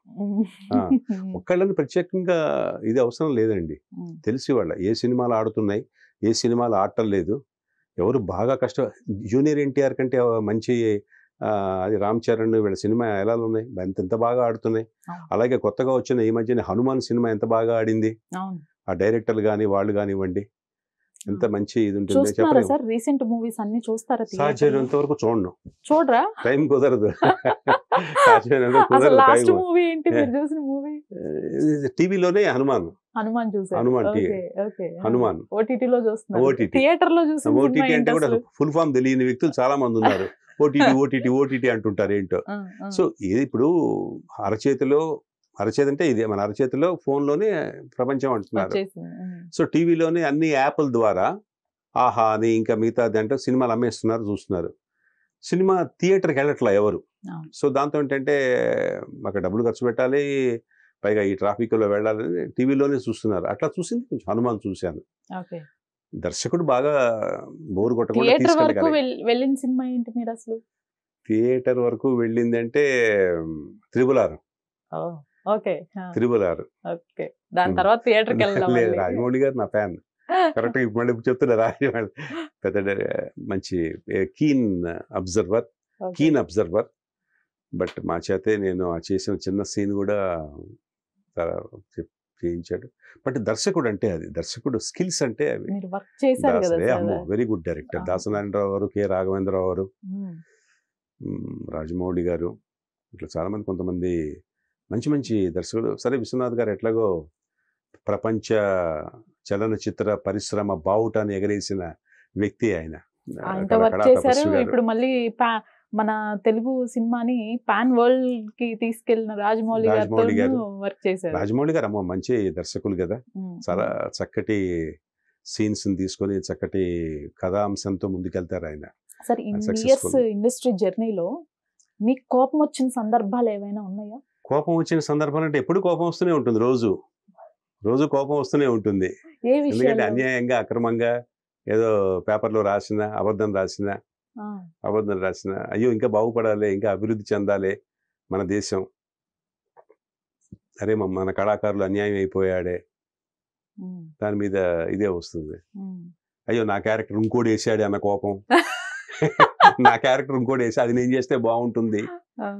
ఒక్కళ్ళని ప్రత్యేకంగా ఇది అవసరం లేదండి. తెలిసి వాళ్ళ ఏ సినిమాలు ఆడుతున్నాయి, ఏ సినిమాలు ఆడటం లేదు, ఎవరు బాగా జూనియర్ ఎన్టీఆర్ కంటే మంచి అది రామ్ చరణ్, వీళ్ళ సినిమా ఎలా ఉన్నాయి, ఎంత బాగా ఆడుతున్నాయి. అలాగే కొత్తగా వచ్చిన ఈ మధ్యన హనుమాన్ సినిమా ఎంత బాగా ఆడింది. ఆ డైరెక్టర్లు కానీ వాళ్ళు కానివ్వండి, ఎంత మంచి ఇది ఉంటుంది. రీసెంట్ మూవీస్ అన్ని చూస్తారా? సాధ్యమైనంత వరకు చూడను. చూడరా? టైం కుదరదు. టీవీలోనే హనుమాన్ ఓటీటీ అంటే కూడా ఫుల్ ఫామ్ తెలియని వ్యక్తులు చాలా మంది ఉన్నారు. ఓటీటీ అంటుంటారు ఏంటో. సో ఇది ఇప్పుడు అరచేతి అంటే ఇది మన అరచేతిలో ఫోన్లోనే ప్రపంచం అంటున్నారు. సో టీవీలోనే అన్ని యాప్ల ద్వారా ఆహా అని ఇంకా మిగతాది అంటే సినిమాలు అమ్మేస్తున్నారు, చూస్తున్నారు. సినిమా థియేటర్కి వెళ్ళట్లా ఎవరు. సో దాంతో ఏంటంటే అక్కడ డబ్బులు ఖర్చు పెట్టాలి, పైగా ఈ ట్రాఫిక్లో వెళ్ళాలని టీవీలోనే చూస్తున్నారు. అట్లా చూసింది కొంచెం హనుమాన్ చూశాను. దర్శకుడు బాగా బోరు కొట్టకుండా వెళ్ళిన సినిమా ఏంటి మీరు అసలు? థియేటర్ వరకు వెళ్ళింది అంటే త్రిబుల్-ఆర్. దాని తర్వాత థియేటర్కి వెళ్ళడం లేదు. రాజమౌళి గారు నా ఫ్యాన్. కరెక్ట్గా మళ్ళీ చెప్తున్నా, రాజమౌళి పెద్ద మంచి కీన్ అబ్జర్వర్. బట్ మా చేతే నేను చేసిన చిన్న సీన్ కూడా చేయించాడు. బట్ దర్శకుడు అంటే అది, దర్శకుడు స్కిల్స్ అంటే అవి. Very good director. దాసనారాయణరావు గారు, కె రాఘవేంద్రరావు గారు, రాజమౌళి గారు, ఇట్లా చాలామంది కొంతమంది మంచి మంచి దర్శకుడు. సరే, విశ్వనాథ్ గారు ఎట్లాగో ప్రపంచ చలనచిత్ర పరిశ్రమ బావుటాన్ని ఎగరేసిన వ్యక్తి ఆయన. ఇప్పుడు మళ్ళీ మన తెలుగు సినిమాని పాన్ వరల్డ్ కి తీసుకెళ్లిన రాజమౌళి రాజమౌళి గారు. గారితో వర్క్ చేశారు. రాజమౌళి గారు అమ్మ మంచి దర్శకులు కదా, చాలా చక్కటి సీన్స్ తీసుకొని చక్కటి కథాంశంతో ముందుకెళ్తారు ఆయన. సరే, ఇన్ని successful. ఇయర్స్ ఇండస్ట్రీ జర్నీలో మీకు కోపం వచ్చిన సందర్భాలు ఏమైనా ఉన్నాయా? కోపం వచ్చిన సందర్భాలు అంటే ఎప్పుడు కోపం వస్తూనే ఉంటుంది, రోజు కోపం వస్తూనే ఉంటుంది. ఏ ఎందుకంటే విషయాలు? అన్యాయంగా అక్రమంగా ఏదో పేపర్లో రాసిన అబద్ధం రాసిన అయ్యో ఇంకా బాగుపడాలి, ఇంకా అభివృద్ధి చెందాలి మన దేశం, అరే మన కళాకారులు అన్యాయం అయిపోయాడే, దాని మీద ఇదే వస్తుంది. అయ్యో నా క్యారెక్టర్ ఇంకోటి వేసాడే అన్న కోపం, నా క్యారెక్టర్ ఇంకోటి వేసి అది నేను చేస్తే బాగుంటుంది.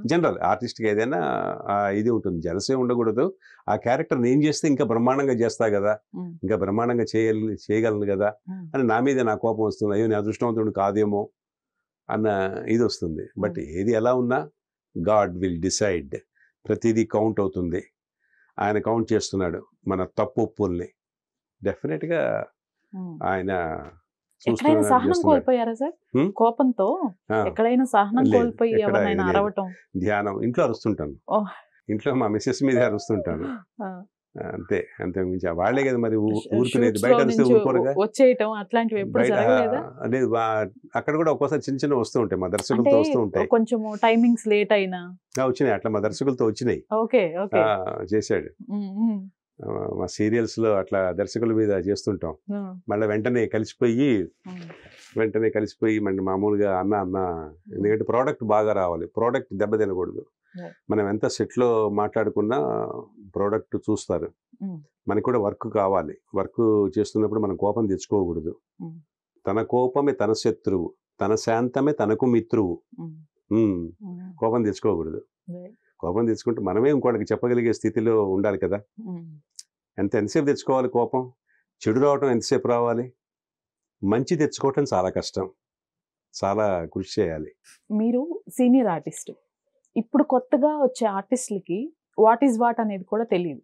జనరల్ ఆర్టిస్ట్కి ఏదైనా ఇది ఉంటుంది, జలసే ఉండకూడదు. ఆ క్యారెక్టర్ నేను చేస్తే ఇంకా బ్రహ్మాండంగా చేస్తా కదా, ఇంకా బ్రహ్మాండంగా చేయగలను కదా అని నా మీద నా కోపం వస్తుంది. అయ్యో నేను అదృష్టవంతుడు కాదేమో అన్న ఇది వస్తుంది. బట్ ఏది ఎలా ఉన్నా గాడ్ విల్ డిసైడ్, ప్రతిదీ కౌంట్ అవుతుంది. ఆయన కౌంట్ చేస్తున్నాడు మన తప్పు ఒప్పుల్ని. డెఫినెట్గా ఆయన ఎక్కడైనా సహనం కోల్పోయారా సార్? కోపంతో ఎక్కడైనా సహనం కోల్పోయి ఎవరైనా అరవటం? ధ్యానం, ఇంట్లో అరుస్తుంటాను, ఇంట్లో మా మిస్సెస్ మీద అరుస్తుంటాను, అంతే. అంతే మించి వాళ్ళే కదా మరి ఊరుకునేది, బయట అరిస్తే ఊరుకోరుగా, వచ్చేయటం అట్లాంటివి ఎప్పుడు జరగలేదా? లేదు, అక్కడ కూడా ఒక్కోసారి చిన్న వస్తూ ఉంటాయి, మా దర్శకులతో వస్తూ ఉంటాయి. కొంచెం టైమింగ్స్ లేట్ అయినా వచ్చినాయి, అట్లా మా దర్శకులతో వచ్చినాయి. చేశాడు మా సీరియల్స్ లో, అట్లా దర్శకుల మీద చేస్తుంటాం. మళ్ళీ వెంటనే కలిసిపోయి మళ్ళీ మామూలుగా అన్న, ఎందుకంటే ప్రోడక్ట్ బాగా రావాలి, ప్రోడక్ట్ దెబ్బ తినకూడదు. మనం ఎంత సెట్లో మాట్లాడుకున్నా ప్రోడక్ట్ చూస్తారు. మనకి కూడా వర్క్ కావాలి, వర్క్ చేస్తున్నప్పుడు మనం కోపం తెచ్చుకోకూడదు. తన కోపమే తన శత్రువు, తన శాంతమే తనకు మిత్రువు. కోపం తెచ్చుకోకూడదు. కోపం తెచ్చుకుంటే మనమే ఇంకోటికి చెప్పగలిగే స్థితిలో ఉండాలి కదా. ఎంతసేపు తెచ్చుకోవాలి కోపం? చెడు రావటం ఎంతసేపు రావాలి? మంచి తెచ్చుకోవటం చాలా కష్టం, చాలా కృషి చేయాలి. మీరు సీనియర్ ఆర్టిస్ట్, ఇప్పుడు కొత్తగా వచ్చే ఆర్టిస్టులకి వాట్ ఈజ్ వాట్ అనేది కూడా తెలియదు.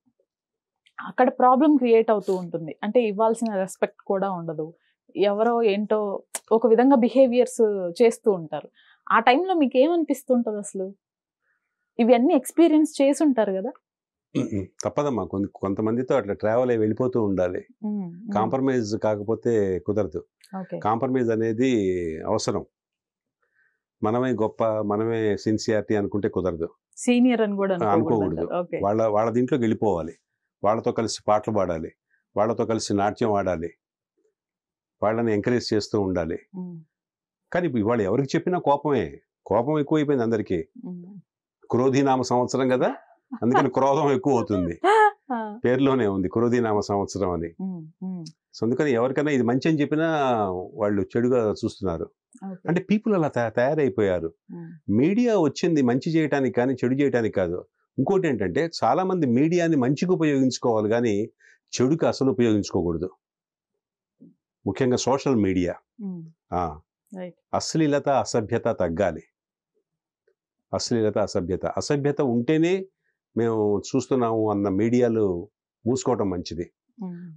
అక్కడ ప్రాబ్లం క్రియేట్ అవుతూ ఉంటుంది. అంటే ఇవ్వాల్సిన రెస్పెక్ట్ కూడా ఉండదు, ఎవరో ఏంటో ఒక విధంగా బిహేవియర్స్ చేస్తూ ఉంటారు. ఆ టైంలో మీకు ఏమనిపిస్తుంటుంది అసలు? ఇవన్నీ ఎక్స్పీరియన్స్ చేసి ఉంటారు కదా. తప్పదమ్మా, కొంతమందితో అట్లా ట్రావెల్ అయ్యి వెళ్ళిపోతూ ఉండాలి. కాంప్రమైజ్ కాకపోతే కుదరదు. కాంప్రమైజ్ అనేది అవసరం. మనమే గొప్ప, మనమే సిన్సియారిటీ అనుకుంటే కుదరదు, సీనియర్ అని కూడా అనుకోకూడదు. వాళ్ళ దీంట్లోకి వెళ్ళిపోవాలి, వాళ్ళతో కలిసి పాటలు పాడాలి, వాళ్ళతో కలిసి నాట్యం ఆడాలి, వాళ్ళని ఎంకరేజ్ చేస్తూ ఉండాలి. కానీ ఇవాళ ఎవరికి చెప్పినా కోపం ఎక్కువైపోయింది అందరికీ. క్రోధీనామ సంవత్సరం కదా, అందుకని క్రోధం ఎక్కువ అవుతుంది, పేరులోనే ఉంది క్రోధీనామ సంవత్సరం అని. సో అందుకని ఎవరికైనా ఇది మంచి అని చెప్పినా వాళ్ళు చెడుగా చూస్తున్నారు. అంటే పీపుల్ అలా తయారైపోయారు. మీడియా వచ్చింది మంచి చేయడానికి కానీ చెడు చేయడానికి కాదు. ఇంకోటి ఏంటంటే చాలా మంది మీడియాని మంచిగా ఉపయోగించుకోవాలి కానీ చెడుకి అసలు ఉపయోగించుకోకూడదు. ముఖ్యంగా సోషల్ మీడియా. అశ్లీలత, అసభ్యత తగ్గాలి. అసభ్యత ఉంటేనే మేము చూస్తున్నాము అన్న మీడియాలు మూసుకోవటం మంచిది.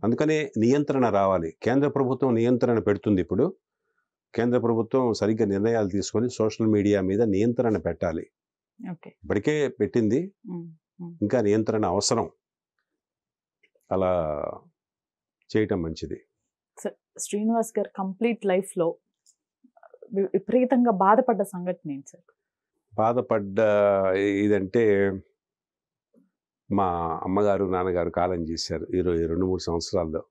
అందుకనే నియంత్రణ రావాలి. కేంద్ర ప్రభుత్వం నియంత్రణ పెడుతుంది. ఇప్పుడు కేంద్ర ప్రభుత్వం సరిగ్గా నిర్ణయాలు తీసుకొని సోషల్ మీడియా మీద నియంత్రణ పెట్టాలి. ఇప్పటికే పెట్టింది, ఇంకా నియంత్రణ అవసరం. అలా చేయటం మంచిది. శ్రీనివాస్ గారు కంప్లీట్ లైఫ్లో విపరీతంగా బాధపడ్డ సంఘటన ఏంటి సార్? బాధపడ్డ ఇదంటే మా అమ్మగారు నాన్నగారు కాలం చేశారు 23 సంవత్సరాల్లో.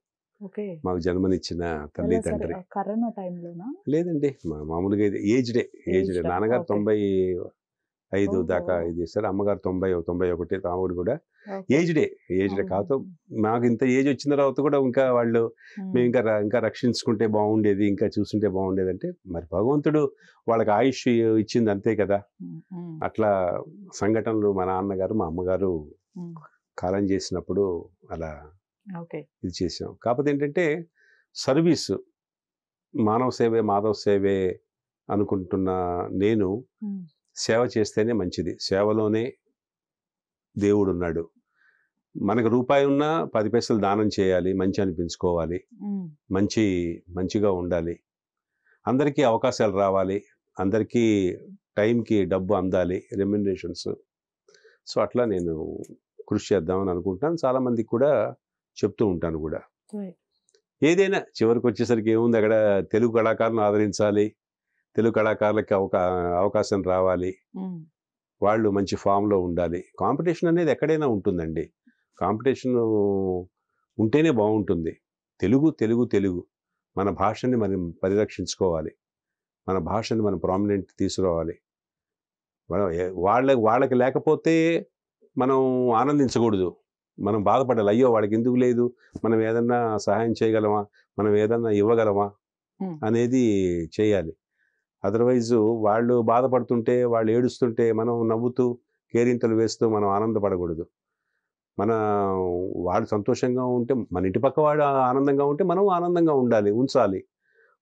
మాకు జన్మనిచ్చిన తల్లి తండ్రి. కరోనా టైంలోనా? లేదండి, మామూలుగా ఏజ్డే. నాన్నగారు 95 దాకా ఇది చేశారు, అమ్మగారు 90, 91. తాముడు కూడా ఏజ్డే కాదు. మాకు ఇంత ఏజ్ వచ్చిన తర్వాత కూడా ఇంకా వాళ్ళు మేము ఇంకా రక్షించుకుంటే బాగుండేది, ఇంకా చూసుంటే బాగుండేది. అంటే మరి భగవంతుడు వాళ్ళకి ఆయుష్ ఇచ్చింది అంతే కదా. అట్లా సంఘటనలు మా నాన్నగారు మా అమ్మగారు కాలం చేసినప్పుడు అలా ఇది చేసాం. కాకపోతే ఏంటంటే సర్వీస్, మానవ సేవే మాధవ సేవే అనుకుంటున్న నేను సేవ చేస్తేనే మంచిది. సేవలోనే దేవుడు ఉన్నాడు. మనకు రూపాయి ఉన్నా 10 పైసలు దానం చేయాలి, మంచి అనిపించుకోవాలి, మంచిగా ఉండాలి, అందరికీ అవకాశాలు రావాలి, అందరికీ టైంకి డబ్బు అందాలి, రెమ్యునరేషన్స్. సో అట్లా నేను కృషి చేద్దామని అనుకుంటాను. చాలామందికి కూడా చెప్తూ ఉంటాను కూడా. ఏదైనా చివరికి వచ్చేసరికి ఏముంది, అక్కడ తెలుగు కళాకారులను ఆదరించాలి, తెలుగు కళాకారులకి అవకాశం రావాలి, వాళ్ళు మంచి ఫామ్లో ఉండాలి. కాంపిటీషన్ అనేది ఎక్కడైనా ఉంటుందండి. కాంపిటీషన్ ఉంటేనే బాగుంటుంది. తెలుగు తెలుగు తెలుగు మన భాషని మనం పరిరక్షించుకోవాలి, మన భాషని మనం ప్రామినెంట్ తీసుకురావాలి. వాళ్ళకి లేకపోతే మనం ఆనందించకూడదు, మనం బాధపడాలి. అయ్యో వాళ్ళకి ఎందుకు లేదు, మనం ఏదన్నా సహాయం చేయగలమా, మనం ఏదన్నా ఇవ్వగలమా అనేది చేయాలి. అదర్వైజ్ వాళ్ళు బాధపడుతుంటే, వాళ్ళు ఏడుస్తుంటే మనం నవ్వుతూ కేరింతలు వేస్తూ మనం ఆనందపడకూడదు. వాళ్ళు సంతోషంగా ఉంటే, మన ఇంటి పక్క వాడు ఆనందంగా ఉంటే మనం ఆనందంగా ఉంచాలి.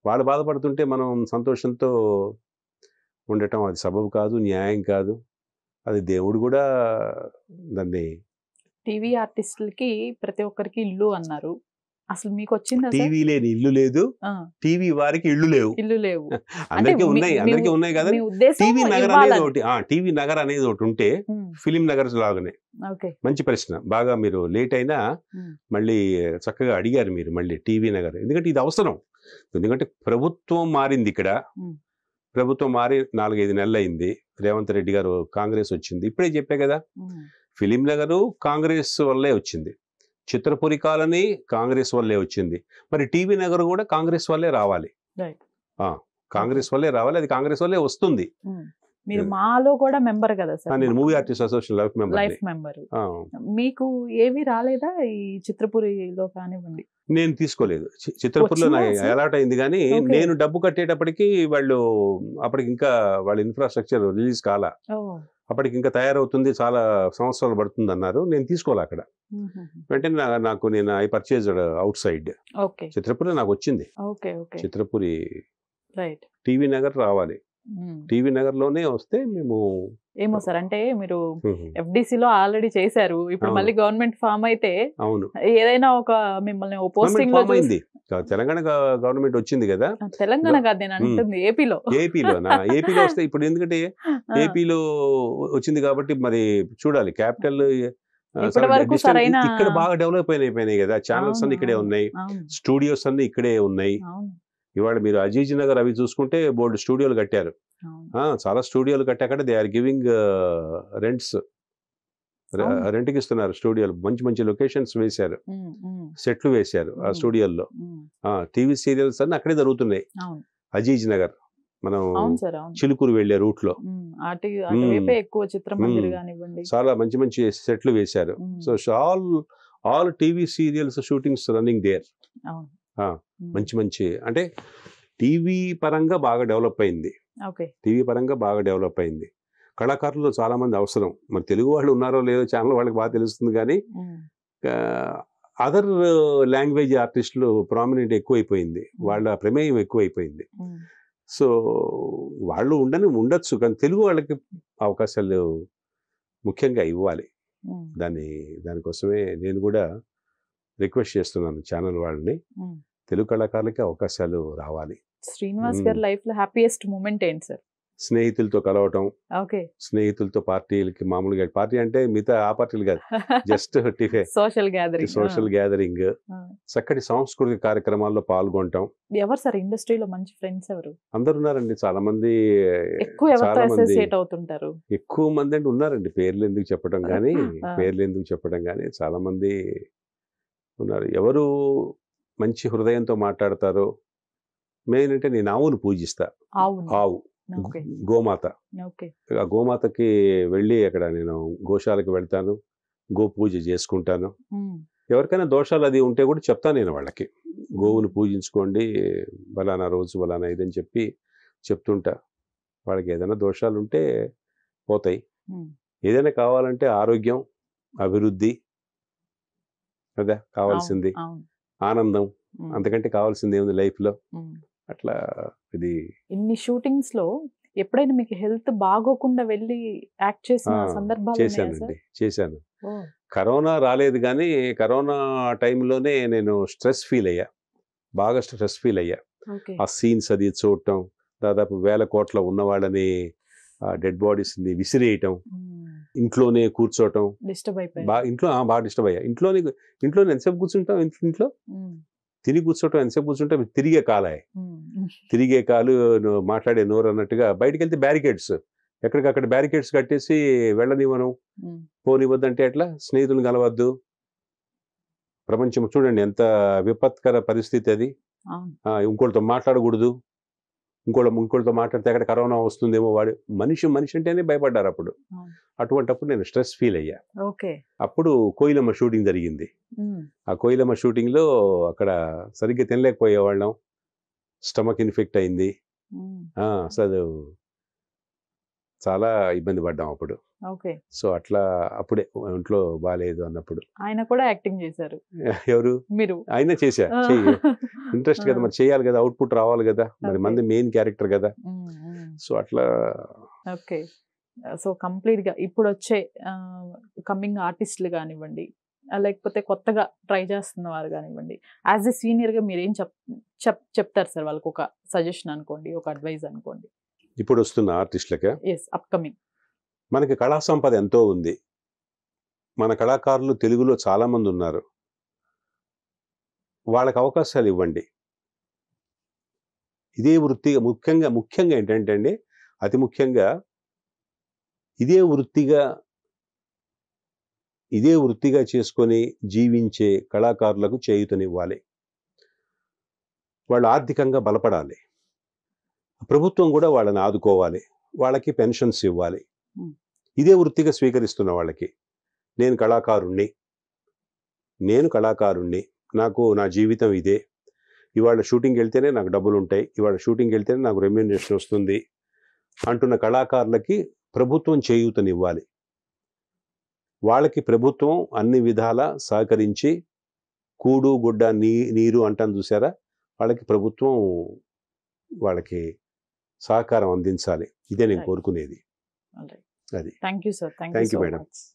వాళ్ళు బాధపడుతుంటే మనం సంతోషంతో ఉండటం అది సబబు కాదు, న్యాయం కాదు. అది దేవుడు కూడా దాన్ని. టీవీ ఆర్టిస్టులకి ప్రతి ఒక్కరికి ఇల్లు అన్నారు, అసలు మీకు వచ్చిందా? టీవీ లేని ఇల్లు లేదు, టీవీ వారికి ఇల్లు లేవు. అందరికీ ఉన్నాయి కదా. టీవీ నగర్ అనేది ఒకటి, టీవీ నగర్ అనేది ఒకటి ఉంటే ఫిలిం నగర్ లాగానే. మంచి ప్రశ్న, బాగా మీరు లేట్ అయినా మళ్ళీ చక్కగా అడిగారు మీరు మళ్ళీ టీవీ నగర్. ఎందుకంటే ఇది అవసరం. ఎందుకంటే ప్రభుత్వం మారింది ఇక్కడ, ప్రభుత్వం మారి 4-5 నెలలు అయింది. రేవంత్ రెడ్డి గారు కాంగ్రెస్ వచ్చింది. ఇప్పుడే చెప్పే కదా, ఫిలిం నగరు కాంగ్రెస్ వల్లే వచ్చింది, చిత్రపురి కాలనీ కాంగ్రెస్ వల్లే వచ్చింది. మరి టీవీ నగర్ కూడా కాంగ్రెస్ వల్లే రావాలి, కాంగ్రెస్ వల్లే రావాలి, అది కాంగ్రెస్ వల్లే వస్తుంది. మీరు మాలో కూడా మెంబర్ కదా సార్? నేను movie artist association life member. మీకు ఏవి రాలేదా ఈ చిత్రపురిలో కానివ్వండి? నేను తీసుకోలేదు. చిత్రపురిలో అలాట్ అయింది, కానీ నేను డబ్బు కట్టేటప్పటికి వాళ్ళు అప్పటికి ఇంకా వాళ్ళ ఇన్ఫ్రాస్ట్రక్చర్ రిలీజ్ కాలా, అప్పటికి ఇంకా తయారవుతుంది, చాలా సంవత్సరాలు పడుతుంది అన్నారు. నేను తీసుకోవాలి అక్కడ. వెంటనే నేను I purchased out side. Chitrapuri నాకు వచ్చింది. చిత్రపురి టీవీ నగర్ రావాలి, టీవీ నగర్ లోనే వస్తే మేము. ఏమో సార్, అంటే మీరు FDC లో ఆల్రెడీ చేశారు, ఇప్పుడు మళ్ళీ గవర్నమెంట్ ఫామ్ అయితే అవును ఏదైనా ఒక మిమ్మల్ని పోస్టింగ్ లో అయింది. తెలంగాణ గవర్నమెంట్ వచ్చింది కదా. తెలంగాణ కాదు నేను అంటుంది, ఏపీలో వస్తే ఇప్పుడు ఎందుకంటే ఏపీలో వచ్చింది కాబట్టి మరి చూడాలి. క్యాపిటల్ ఇక్కడ బాగా డెవలప్ అయిపోయినాయి కదా, ఛానల్స్ అన్ని ఇక్కడే ఉన్నాయి, స్టూడియోస్ అన్ని ఇక్కడే ఉన్నాయి. ఇవాళ మీరు అజీజ్ నగర్ అవి చూసుకుంటే బోల్డ్ స్టూడియోలు కట్టారు, చాలా స్టూడియోలు కట్టాక దే ఆర్ గివింగ్ రెంట్కి ఇస్తున్నారు స్టూడియోలు. మంచి మంచి లొకేషన్స్ వేశారు, సెట్లు వేశారు ఆ స్టూడియోల్లో. టీవీ సీరియల్స్ అన్ని అక్కడే జరుగుతున్నాయి. అజీజ్ నగర్ మనం చిలుకూరు వెళ్లే రూట్ లో చాలా మంచి మంచి సెట్లు వేశారు. So all TV serials shootings running there. మంచి అంటే టీవీ పరంగా బాగా డెవలప్ అయింది. కళాకారులు చాలా మంది అవసరం. మరి తెలుగు వాళ్ళు ఉన్నారో లేదో ఛానల్ వాళ్ళకి బాగా తెలుస్తుంది, కానీ అదర్ లాంగ్వేజ్ ఆర్టిస్టులు ప్రామినెంట్ ఎక్కువైపోయింది, వాళ్ళ ప్రమేయం ఎక్కువైపోయింది. సో వాళ్ళు ఉండొచ్చు, కానీ తెలుగు వాళ్ళకి అవకాశాలు ముఖ్యంగా ఇవ్వాలి. దానికోసమే నేను కూడా రిక్వెస్ట్ చేస్తున్నాను ఛానల్ వాళ్ళని, తెలుగు కళాకారులకి అవకాశాలు రావాలి. శ్రీనివాస్ గారి లైఫ్ లో హ్యాపీయెస్ట్ మూమెంట్ ఏంటి సార్? స్నేహితులతో కలవటం, స్నేహితులతో పార్టీలకి, మామూలుగా పార్టీ అంటే మిగతా ఆ పార్టీలు కాదు, జస్ట్ సోషల్ గ్యాదరింగ్, చక్కటి సాంస్కృతిక కార్యక్రమాల్లో పాల్గొనటం. ఎవరు సార్ ఇండస్ట్రీలో మంచి ఫ్రెండ్స్ ఎవరు? అందరు ఉన్నారండి, చాలా మంది. ఎక్కువ మంది అంటే ఉన్నారండి, పేర్లు ఎందుకు చెప్పడం కానీ చాలా మంది ఉన్నారు. ఎవరు మంచి హృదయంతో మాట్లాడతారో, మెయిన్ అంటే నేను ఆవును పూజిస్తా, ఆవు గోమాత. ఆ గోమాతకి వెళ్ళి అక్కడ నేను గోశాలకు వెళ్తాను, గో పూజ చేసుకుంటాను. ఎవరికైనా దోషాలు అది ఉంటే కూడా చెప్తాను నేను వాళ్ళకి, గోవును పూజించుకోండి, బలానా రోజు బలానా ఇదని చెప్తుంటా. వాళ్ళకి ఏదైనా దోషాలు ఉంటే పోతాయి. ఏదైనా కావాలంటే ఆరోగ్యం, అభివృద్ధి కదా కావాల్సింది, ఆనందం, అంతకంటే కావాల్సింది ఏముంది లైఫ్ లో. అట్లా ఇది. ఇన్ని షూటింగ్స్ లో ఎప్పుడైనా మీకు హెల్త్ బాగోకుండా వెళ్ళి యాక్ట్ చేసిన సందర్భాలు? చేశాను. కరోనా రాలేదు, కానీ కరోనా టైంలోనే నేను బాగా స్ట్రెస్ ఫీల్ అయ్యా. ఆ సీన్స్ అది చూడటం, దాదాపు 1000 కోట్ల ఉన్న వాళ్ళని డెడ్ బాడీస్ని విసిరేయటం, ఇంట్లోనే కూర్చోవటం, డిస్టర్బ్ అయిపోయి బాగా డిస్టర్బ్ అయ్యా. ఇంట్లోనే ఎంతసేపు కూర్చుంటాం, ఇంట్లో తిని కూర్చోవటం, ఎంతసేపు కూర్చుంటాం, తిరిగే కాలు మాట్లాడే నోరు అన్నట్టుగా. బయటికి వెళ్తే బ్యారికేడ్స్, ఎక్కడికక్కడ బ్యారికేడ్స్ కట్టేసి వెళ్ళనివ్వను, పోనివ్వద్దు. అంటే ఎట్లా? స్నేహితులు కలవద్దు. ప్రపంచం చూడండి ఎంత విపత్కర పరిస్థితి అది. ఇంకోటితో మాట్లాడకూడదు, ఇంకోటితో మాట్లాడితే అక్కడ కరోనా వస్తుందేమో. మనిషి అంటేనే భయపడ్డారు అప్పుడు. అటువంటిప్పుడు నేను స్ట్రెస్ ఫీల్ అయ్యా. అప్పుడు కోయిలమ్మ షూటింగ్ జరిగింది. ఆ కోయిలమ్మ షూటింగ్ లో అక్కడ సరిగ్గా తినలేకపోయేవాళ్ళం, స్టమక్ ఇన్ఫెక్ట్ అయింది. అసలు చాలా ఇబ్బంది పడ్డాం అప్పుడు. సో అట్లా అప్పుడే ఒంట్లో బాగాలేదు అన్నప్పుడు. ఆయన కూడా యాక్టింగ్ చేశారు. ఎవరు? మీరు. ఆయన చేశా. ఇంట్రెస్ట్ కదా, మరి చేయాలి కదా, అవుట్పుట్ రావాలి కదా, మరి మంది మెయిన్ క్యారెక్టర్ కదా. సో అట్లా. ఓకే. సో కంప్లీట్ గా ఇప్పుడు వచ్చే కమింగ్ ఆర్టిస్టులు కానివ్వండి, లేకపోతే కొత్తగా ట్రై చేస్తున్న వారు కానివ్వండి, యాజ్ ఎ సీనియర్ గా మీరు ఏం చెప్తారు సార్ వాళ్ళకి? ఒక సజెషన్ అనుకోండి, ఒక అడ్వైజ్ అనుకోండి. ఇప్పుడు వస్తున్న ఆర్టిస్టులకే అప్కమింగ్ మనకి కళా సంపద ఎంతో ఉంది. మన కళాకారులు తెలుగులో చాలా మంది ఉన్నారు. వాళ్ళకి అవకాశాలు ఇవ్వండి. ఇదే వృత్తిగా ముఖ్యంగా ఏంటంటే అండి, అతి ముఖ్యంగా ఇదే వృత్తిగా చేసుకొని జీవించే కళాకారులకు చేయూతనివ్వాలి. వాళ్ళు ఆర్థికంగా బలపడాలి. ప్రభుత్వం కూడా వాళ్ళని ఆదుకోవాలి. వాళ్ళకి పెన్షన్స్ ఇవ్వాలి. ఇదే వృత్తిగా స్వీకరిస్తున్న వాళ్ళకి, నేను కళాకారుణ్ణి, నాకు నా జీవితం ఇదే, ఇవాళ షూటింగ్కి వెళ్తేనే నాకు డబ్బులు ఉంటాయి, ఇవాళ షూటింగ్కి వెళ్తేనే నాకు రెమ్యూనరేషన్ వస్తుంది అంటున్న కళాకారులకి ప్రభుత్వం చేయూతనివ్వాలి. వాళ్ళకి ప్రభుత్వం అన్ని విధాలా సహకరించి కూడు గుడ్డ నీరు అంటాను చూసారా, వాళ్ళకి ప్రభుత్వం వాళ్ళకి సహకారం అందించాలి. ఇదే నేను కోరుకునేది. అది. Thank you sir. Thank you madam.